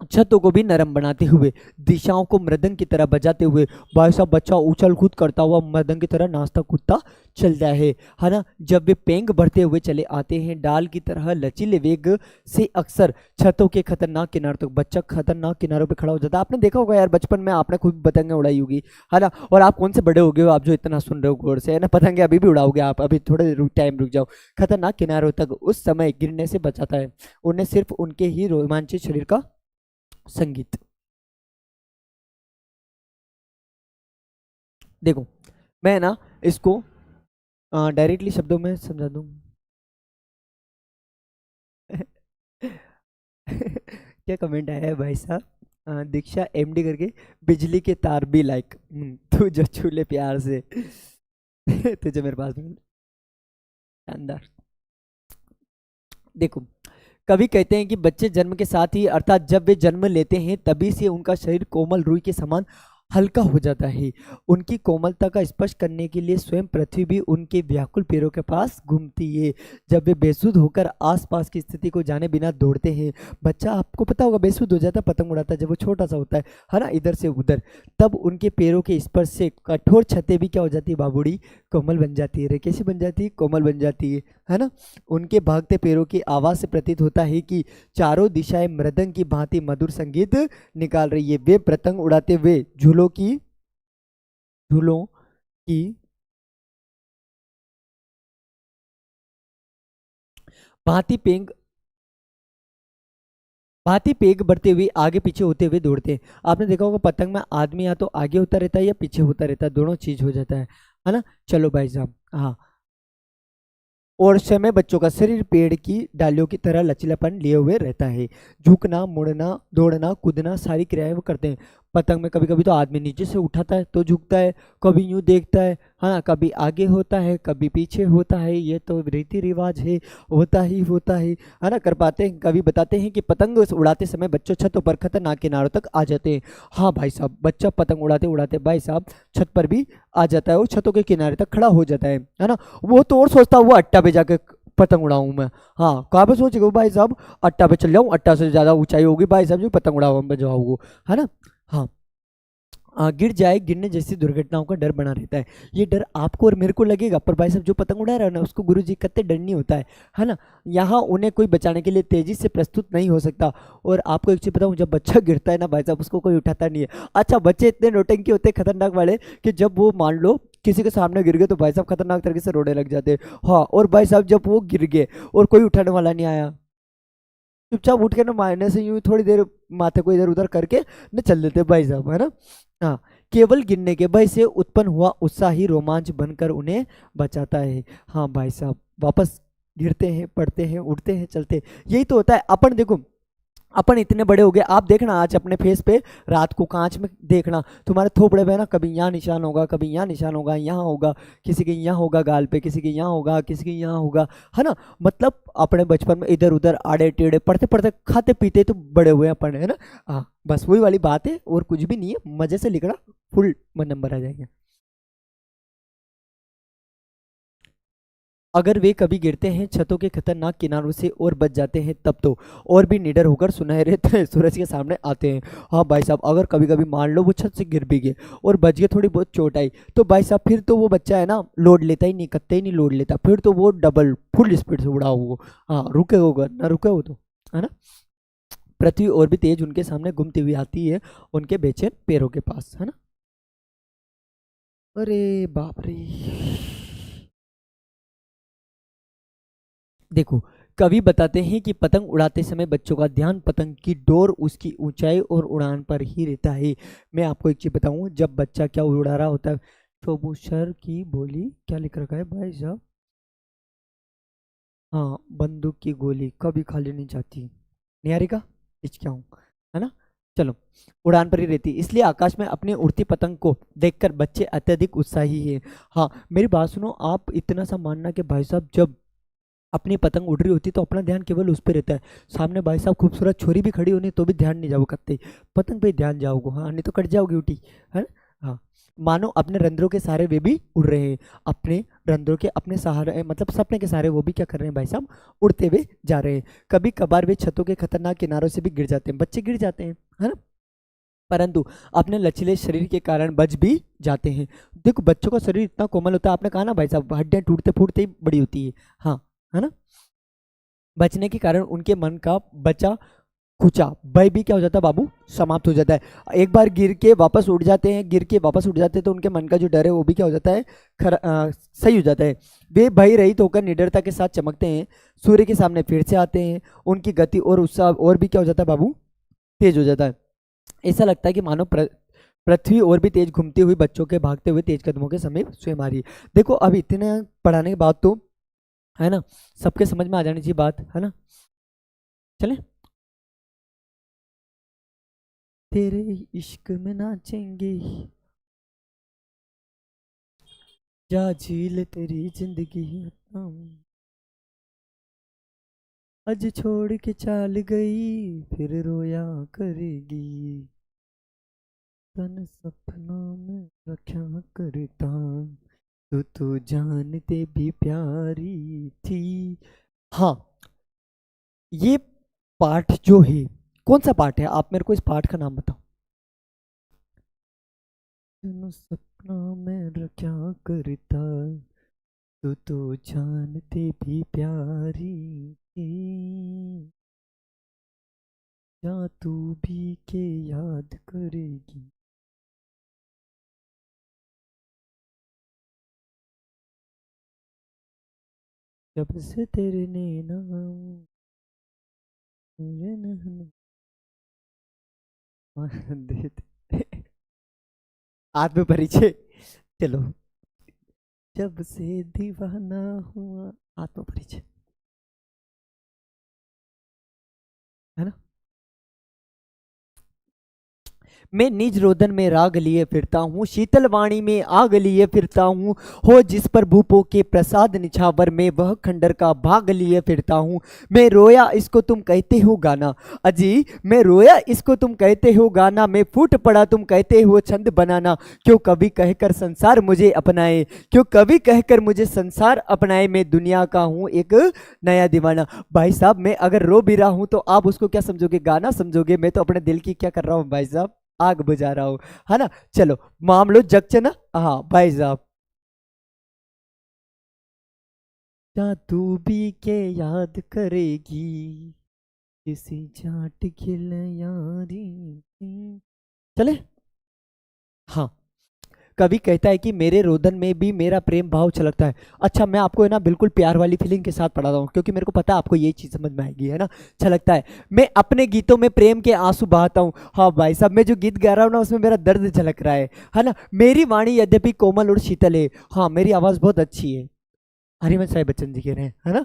छतों को भी नरम बनाते हुए, दिशाओं को मृदंग की तरह बजाते हुए, भाई साहब बच्चा उछल कूद करता हुआ मृदंग की तरह नाचता कूदता चलता है ना। जब वे पेंग भरते हुए चले आते हैं डाल की तरह लचीले वेग से, अक्सर छतों के खतरनाक किनारों तक, बच्चा खतरनाक किनारों पे खड़ा हो जाता है। आपने देखा होगा यार बचपन में, आपने खुद पतंगे उड़ाई होगी, है ना। और आप कौन से बड़े हो गए हो आप जो इतना सुन रहे हो गौर से, है ना, पतंगे अभी भी उड़ाओगे आप, अभी थोड़े टाइम रुक जाओ। खतरनाक किनारों तक उस समय गिरने से बचाता है उन्हें सिर्फ उनके ही रोमांचित शरीर का संगीत। देखो, मैं ना इसको डायरेक्टली शब्दों में समझा दूं। क्या कमेंट आया है भाई साहब, दीक्षा एमडी करके, बिजली के तार भी लाइक, तू जो छूले प्यार से। तुझे मेरे पास में, शानदार। देखो, कवि कहते हैं कि बच्चे जन्म के साथ ही अर्थात जब वे जन्म लेते हैं तभी से उनका शरीर कोमल रुई के समान हल्का हो जाता है। उनकी कोमलता का स्पर्श करने के लिए स्वयं पृथ्वी भी उनके व्याकुल पैरों के पास घूमती है। जब वे बेसुध होकर आसपास की स्थिति को जाने बिना दौड़ते हैं, बच्चा आपको पता होगा बेसुध हो जाता है, पतंग उड़ाता है जब वो छोटा सा होता है ना, इधर से उधर, तब उनके पैरों के स्पर्श से कठोर छतें भी क्या हो जाती है बाबूड़ी, कोमल बन जाती है। रे कैसी बन जाती है, कोमल बन जाती है ना। उनके भागते पैरों की आवाज से प्रतीत होता है कि चारों दिशाएं मृदंग की भांति मधुर संगीत निकाल रही है। वे पतंग उड़ाते हुए झूलों की भांति पेंग भांति पेग बढ़ते हुए आगे पीछे होते हुए दौड़ते हैं। आपने देखा होगा पतंग में आदमी या तो आगे होता रहता है या पीछे होता रहता है, दोनों चीज हो जाता है ना। चलो भाई साहब, हाँ, और समय बच्चों का शरीर पेड़ की डालियों की तरह लचीलापन लिए हुए रहता है। झुकना, मुड़ना, दौड़ना, कूदना सारी क्रियाएं वो करते हैं। पतंग में कभी कभी तो आदमी नीचे से उठाता है तो झुकता है, कभी यूं देखता है, हाँ, कभी आगे होता है कभी पीछे होता है, ये तो रीति रिवाज है, होता ही है ना, कर पाते हैं। कभी बताते हैं कि पतंग उड़ाते समय बच्चों छतों पर खतरनाक किनारों तक आ जाते हैं। हाँ भाई साहब, बच्चा पतंग उड़ाते उड़ाते भाई साहब छत पर भी आ जाता है और छतों के किनारे तक खड़ा हो जाता है ना। वो तो और सोचता हुआ अट्टा पे जाके पतंग उड़ाऊं मैं, हाँ कहाँ पे सोचेगा भाई साहब, अट्टा पे चल जाऊं, अट्टा से ज्यादा ऊंचाई होगी भाई साहब जो पतंग उड़ाऊं मैं जाऊंगा, है ना। हाँ, गिर जाए, गिरने जैसी दुर्घटनाओं का डर बना रहता है। ये डर आपको और मेरे को लगेगा, पर भाई साहब जो पतंग उड़ा रहा है ना उसको गुरुजी कत्ते डर नहीं होता है ना। यहाँ उन्हें कोई बचाने के लिए तेजी से प्रस्तुत नहीं हो सकता। और आपको एक चीज बताऊं, जब बच्चा गिरता है ना भाई साहब उसको कोई उठाता नहीं है। अच्छा, बच्चे इतने नौटंकी होते हैं खतरनाक वाले कि जब वो मान लो किसी के सामने गिर गए तो भाई साहब खतरनाक तरीके से रोने लग जाते हैं। हाँ, और भाई साहब जब वो गिर गए और कोई उठाने वाला नहीं आया, चुपचाप उठ के ना मारने से यूं थोड़ी देर माथे को इधर उधर करके न चल देते भाई साहब, है ना। हाँ, केवल गिरने के भय से उत्पन्न हुआ उत्साह ही रोमांच बनकर उन्हें बचाता है। हाँ भाई साहब, वापस गिरते हैं, पड़ते हैं, उठते हैं, चलते हैं। यही तो होता है। अपन देखो, अपन इतने बड़े हो गए, आप देखना आज अपने फेस पे, रात को कांच में देखना तुम्हारे थोपड़े पे ना कभी यहाँ निशान होगा, कभी यहाँ निशान होगा, यहाँ होगा, किसी के यहाँ होगा गाल पे, किसी के यहाँ होगा, किसी के यहाँ होगा, है ना। मतलब अपने बचपन में इधर उधर आड़े टेढ़े पढ़ते पढ़ते खाते पीते तो बड़े हुए अपन, है ना। हाँ, बस वही वाली बात है और कुछ भी नहीं है। मजे से लिखना, फुल नंबर आ जाएंगे। अगर वे कभी गिरते हैं छतों के खतरनाक किनारों से और बच जाते हैं तब तो और भी निडर होकर सुनहरे सूरज के सामने आते हैं। हाँ भाई साहब, अगर कभी कभी मान लो वो छत से गिर भी गए और बच गए, थोड़ी बहुत चोट आई, तो भाई साहब फिर तो वो बच्चा है ना लोड लेता ही नहीं, कत्ते ही नहीं लोड लेता, फिर तो वो डबल फुल स्पीड से उड़ा वो। हाँ, रुके होगा ना, रुके हो तो, है ना। पृथ्वी और भी तेज उनके सामने घूमती हुई आती है, उनके बेचैन पैरों के पास, है ना। अरे बाप रे। देखो, कवि बताते हैं कि पतंग उड़ाते समय बच्चों का ध्यान पतंग की डोर, उसकी ऊंचाई और उड़ान पर ही रहता है। मैं आपको एक चीज बताऊं, जब बच्चा क्या उड़ा रहा होता है, तो वो सर की बोली क्या लिख रखा है भाई साहब, हाँ, बंदूक की गोली कभी खाली नहीं जाती, निहारी का हिचकियाऊं, है ना। चलो, उड़ान पर ही रहती, इसलिए आकाश में अपनी उड़ती पतंग को देखकर बच्चे अत्यधिक उत्साही है। हाँ, मेरी बात सुनो, आप इतना सा मानना कि भाई साहब जब अपनी पतंग उड़ रही होती तो अपना ध्यान केवल उस पर रहता है। सामने भाई साहब खूबसूरत छोरी भी खड़ी होनी तो भी ध्यान नहीं जाओ करते, पतंग पे ध्यान जाओगे, हाँ, नहीं तो कट जाओगी उठी, है ना? हाँ, मानो अपने रंध्रों के सहारे वे भी उड़ रहे हैं, अपने रंध्रों के अपने सहारे, मतलब सपने के सहारे वो भी क्या कर रहे हैं भाई साहब, उड़ते हुए जा रहे हैं। कभी कभार वे छतों के खतरनाक किनारों से भी गिर जाते हैं, बच्चे गिर जाते हैं, है ना, परंतु अपने लचीले शरीर के कारण बच भी जाते हैं। देखो, बच्चों का शरीर इतना कोमल होता है, आपने कहा ना भाई साहब हड्डियां टूटते फूटते ही बड़ी होती है, हाँ, है ना। बचने के कारण उनके मन का बचा खुचा भय भी क्या हो जाता है बाबू, समाप्त हो जाता है। एक बार गिर के वापस उड़ जाते हैं, गिर के वापस उड़ जाते हैं तो उनके मन का जो डर है वो भी क्या हो जाता है, सही हो जाता है। वे भय रहित होकर निडरता के साथ चमकते हैं, सूर्य के सामने फिर से आते हैं, उनकी गति और उत्साह और भी क्या हो जाता है बाबू, तेज हो जाता है। ऐसा लगता है कि मानो पृथ्वी और भी तेज घूमती हुई बच्चों के भागते हुए तेज कदमों के समीप स्वयं आ रही है। देखो, अब इतने पढ़ाने के बाद तो, है ना, सबके समझ में आ जानी चाहिए बात, है ना। चले, तेरे इश्क में नाचेंगे, जा झील तेरी जिंदगी, आज छोड़ के चाल गई फिर रोया करेगी, तन सपना में रखा करता, तो जानते भी प्यारी थी। हाँ, ये पाठ जो है, कौन सा पाठ है, आप मेरे को इस पाठ का नाम बताओ। तन सपना में रखा करता, तो जानते भी प्यारी थी, या तू भी के याद करेगी। जब से तेरे नैना, तेरे नैना दे दे। आत्म परिचय, चलो, जब से दीवाना हुआ, आत्म परिचय, है ना। मैं निज रोदन में राग लिए फिरता हूँ, शीतल वाणी में आग लिए फिरता हूँ, हो जिस पर भूपों के प्रसाद निछावर में वह खंडर का भाग लिए फिरता हूँ। मैं रोया इसको तुम कहते हो गाना, अजी मैं रोया इसको तुम कहते हो गाना, मैं फूट पड़ा तुम कहते हो छंद बनाना, क्यों कभी कहकर संसार मुझे अपनाए, क्यों कभी कहकर मुझे संसार अपनाए, मैं दुनिया का हूँ एक नया दीवाना। भाई साहब, मैं अगर रो भी रहा हूँ तो आप उसको क्या समझोगे, गाना समझोगे, मैं तो अपने दिल की क्या कर रहा हूँ भाई साहब। आग बुझा रहा हूँ, है ना। चलो मान लो जग ना, हाँ भाई साहब। क्या तू भी के याद करेगी किसी जाट गिल यारी। चले। हाँ। कवि कहता है कि मेरे रोदन में भी मेरा प्रेम भाव छलकता है। अच्छा मैं आपको है ना बिल्कुल प्यार वाली फीलिंग के साथ पढ़ा रहा हूँ, क्योंकि मेरे को पता है आपको ये चीज समझ में आएगी, है ना। छलकता है। मैं अपने गीतों में प्रेम के आंसू बहाता हूँ। हाँ भाई साहब, मैं जो गीत गा रहा हूँ ना उसमें मेरा दर्द झलक रहा है ना। मेरी वाणी यद्यपि कोमल और शीतल है, हाँ मेरी आवाज बहुत अच्छी है, हरिवंश राय बच्चन जी कह रहे हैं, है ना।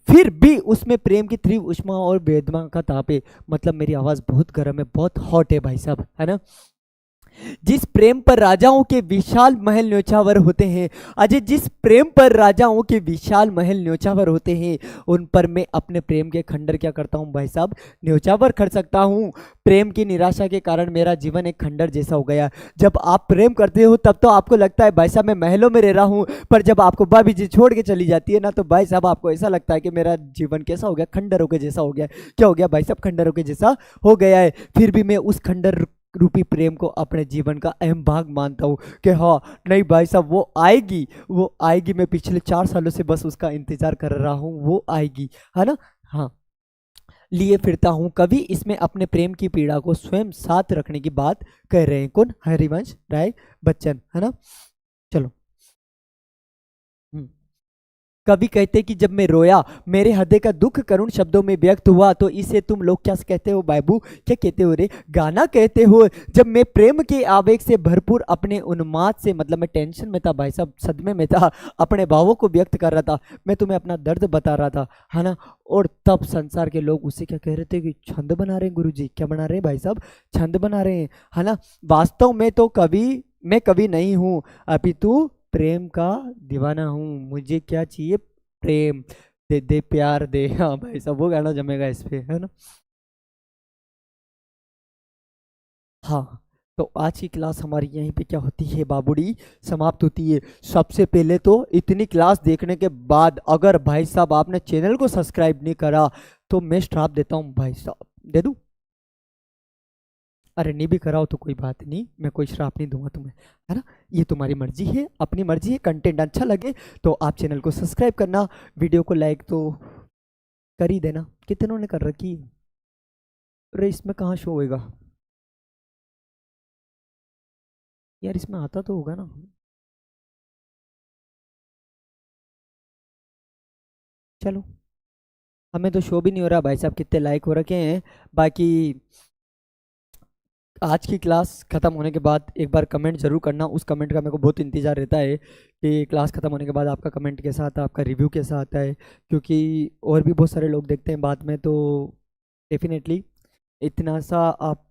फिर भी उसमें प्रेम की तीव्र उष्मा और वेदना का ताप है। मतलब मेरी आवाज बहुत गर्म है, बहुत हॉट है भाई साहब, है ना। जिस प्रेम पर राजाओं के विशाल महल न्योछावर होते हैं, अजय जिस प्रेम पर राजाओं के विशाल महल न्योछावर होते हैं, उन पर मैं अपने प्रेम के खंडर क्या करता हूँ भाई साहब, न्योछावर कर सकता हूँ। प्रेम की निराशा के कारण मेरा जीवन एक खंडर जैसा हो गया। जब आप प्रेम करते हो तब तो आपको लगता है भाई साहब मैं महलों में रह रहा हूँ, पर जब आपको भाभी जी छोड़ के चली जाती है ना, तो भाई साहब आपको ऐसा लगता है कि मेरा जीवन कैसा हो गया, खंडरों के जैसा हो गया। क्या हो गया भाई साहब, खंडरों के जैसा हो गया है। फिर भी मैं उस खंडर रूपी प्रेम को अपने जीवन का अहम भाग मानता हूँ कि हाँ नहीं भाई साहब वो आएगी, वो आएगी। मैं पिछले 4 सालों से बस उसका इंतजार कर रहा हूँ, वो आएगी, है ना। हाँ। लिए फिरता हूँ कवि इसमें अपने प्रेम की पीड़ा को स्वयं साथ रखने की बात कह रहे हैं। कौन, हरिवंश राय बच्चन, है ना। चलो। हम्म। कवि कहते कि जब मैं रोया मेरे हृदय का दुख करुण शब्दों में व्यक्त हुआ, तो इसे तुम लोग क्या कहते हो बाबू, क्या कहते हो रे, गाना कहते हो। जब मैं प्रेम के आवेग से भरपूर अपने उन्माद से, मतलब मैं टेंशन में था भाई साहब, सदमे में था, अपने भावों को व्यक्त कर रहा था, मैं तुम्हें अपना दर्द बता रहा था, है ना। और तब संसार के लोग उससे क्या कह रहे थे कि छंद बना रहे हैं गुरुजी, क्या बना रहे हैं भाई साहब, छंद बना रहे हैं, है ना। वास्तव में तो कवि, मैं कवि नहीं हूँ, अपितु प्रेम का दीवाना हूँ। मुझे क्या चाहिए, प्रेम, दे दे प्यार दे। हाँ भाई साहब वो गाना जमेगा इस पे, है ना। हाँ। तो आज की क्लास हमारी यहीं पे क्या होती है बाबूड़ी, समाप्त होती है। सबसे पहले तो इतनी क्लास देखने के बाद अगर भाई साहब आपने चैनल को सब्सक्राइब नहीं करा, तो मैं श्राप देता हूँ भाई साहब, दे दूँ। अरे नहीं भी कराओ तो कोई बात नहीं, मैं कोई श्राप नहीं दूंगा तुम्हें, है ना। ये तुम्हारी मर्जी है, अपनी मर्जी है। कंटेंट अच्छा लगे तो आप चैनल को सब्सक्राइब करना, वीडियो को लाइक तो कर ही देना। कितनों ने कर रखी है? अरे इसमें कहाँ शो होएगा यार, इसमें आता तो होगा ना। चलो, हमें तो शो भी नहीं हो रहा भाई साहब कितने लाइक हो रखे हैं। बाकी आज की क्लास खत्म होने के बाद एक बार कमेंट जरूर करना, उस कमेंट का मेरे को बहुत इंतजार रहता है कि क्लास खत्म होने के बाद आपका कमेंट कैसा आता है, आपका रिव्यू कैसा आता है, क्योंकि और भी बहुत सारे लोग देखते हैं बाद में। तो डेफिनेटली इतना सा आप,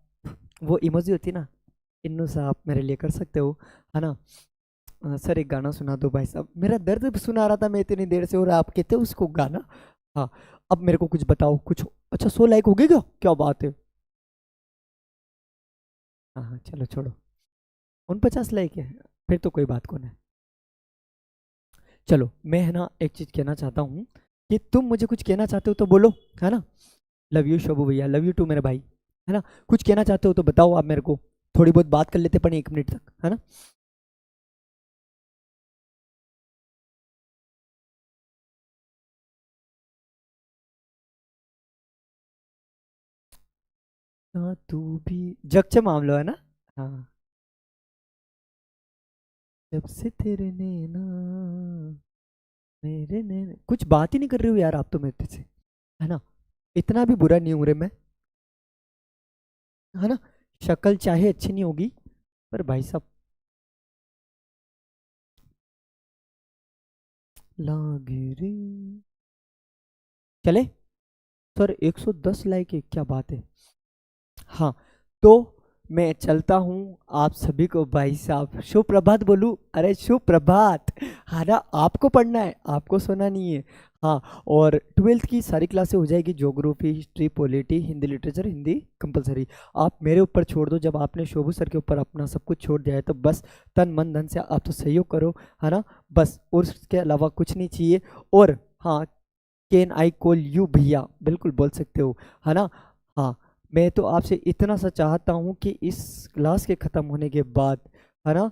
वो इमोजी होती है ना, इन्नू सा आप मेरे लिए कर सकते हो, है ना। सर एक गाना सुना दो भाई साहब, मेरा दर्द सुना रहा था मैं इतनी देर से, और आप कहते हो उसको गाना। हाँ। अब मेरे को कुछ बताओ कुछ। अच्छा 100 लाइक हो गए क्या, क्या बात है। हाँ हाँ चलो छोड़ो, 49 लाइक है, फिर तो कोई बात को नहीं। चलो मैं है ना एक चीज कहना चाहता हूँ कि तुम मुझे कुछ कहना चाहते हो तो बोलो, है ना। लव यू शोभू भैया, लव यू टू मेरे भाई, है ना। कुछ कहना चाहते हो तो बताओ आप मेरे को, थोड़ी बहुत बात कर लेते अपन 1 मिनट तक, है ना। हाँ तू भी, जग से मामलो है ना। हाँ। जब से तेरे नैना, मेरे नैना, कुछ बात ही नहीं कर रहे हो यार आप तो मेरे से, है ना। इतना भी बुरा नहीं हूं रे मैं, है ना। शक्ल चाहे अच्छी नहीं होगी, पर भाई साहब लागे रे। चले। सर 110 लाइक है, क्या बात है। हाँ। तो मैं चलता हूँ, आप सभी को भाई साहब सुप्रभात बोलूँ, अरे सुप्रभात। हाँ ना, आपको पढ़ना है, आपको सोना नहीं है। हाँ। और 12th की सारी क्लासें हो जाएगी, geography history polity Hindi literature, Hindi compulsory. आप मेरे ऊपर छोड़ दो, जब आपने शोभू सर के ऊपर अपना सब कुछ छोड़ दिया है तो बस तन मन धन से आप तो सहयोग करो, है ना। बस और उसके अलावा कुछ नहीं चाहिए। और हाँ, कैन आई कॉल यू भैया, बिल्कुल बोल सकते हो, है ना। हाँ। मैं तो आपसे इतना सा चाहता हूँ कि इस क्लास के ख़त्म होने के बाद, है ना,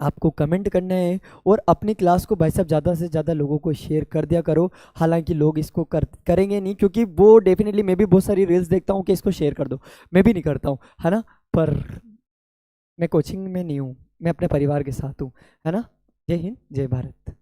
आपको कमेंट करना है और अपनी क्लास को भाई साहब ज़्यादा से ज़्यादा लोगों को शेयर कर दिया करो। हालांकि लोग इसको करेंगे नहीं, क्योंकि वो डेफिनेटली मैं भी बहुत सारी रील्स देखता हूँ कि इसको शेयर कर दो, मैं भी नहीं करता हूँ, है ना। पर मैं कोचिंग में नहीं हूँ, मैं अपने परिवार के साथ हूँ, है ना। जय हिंद, जय भारत।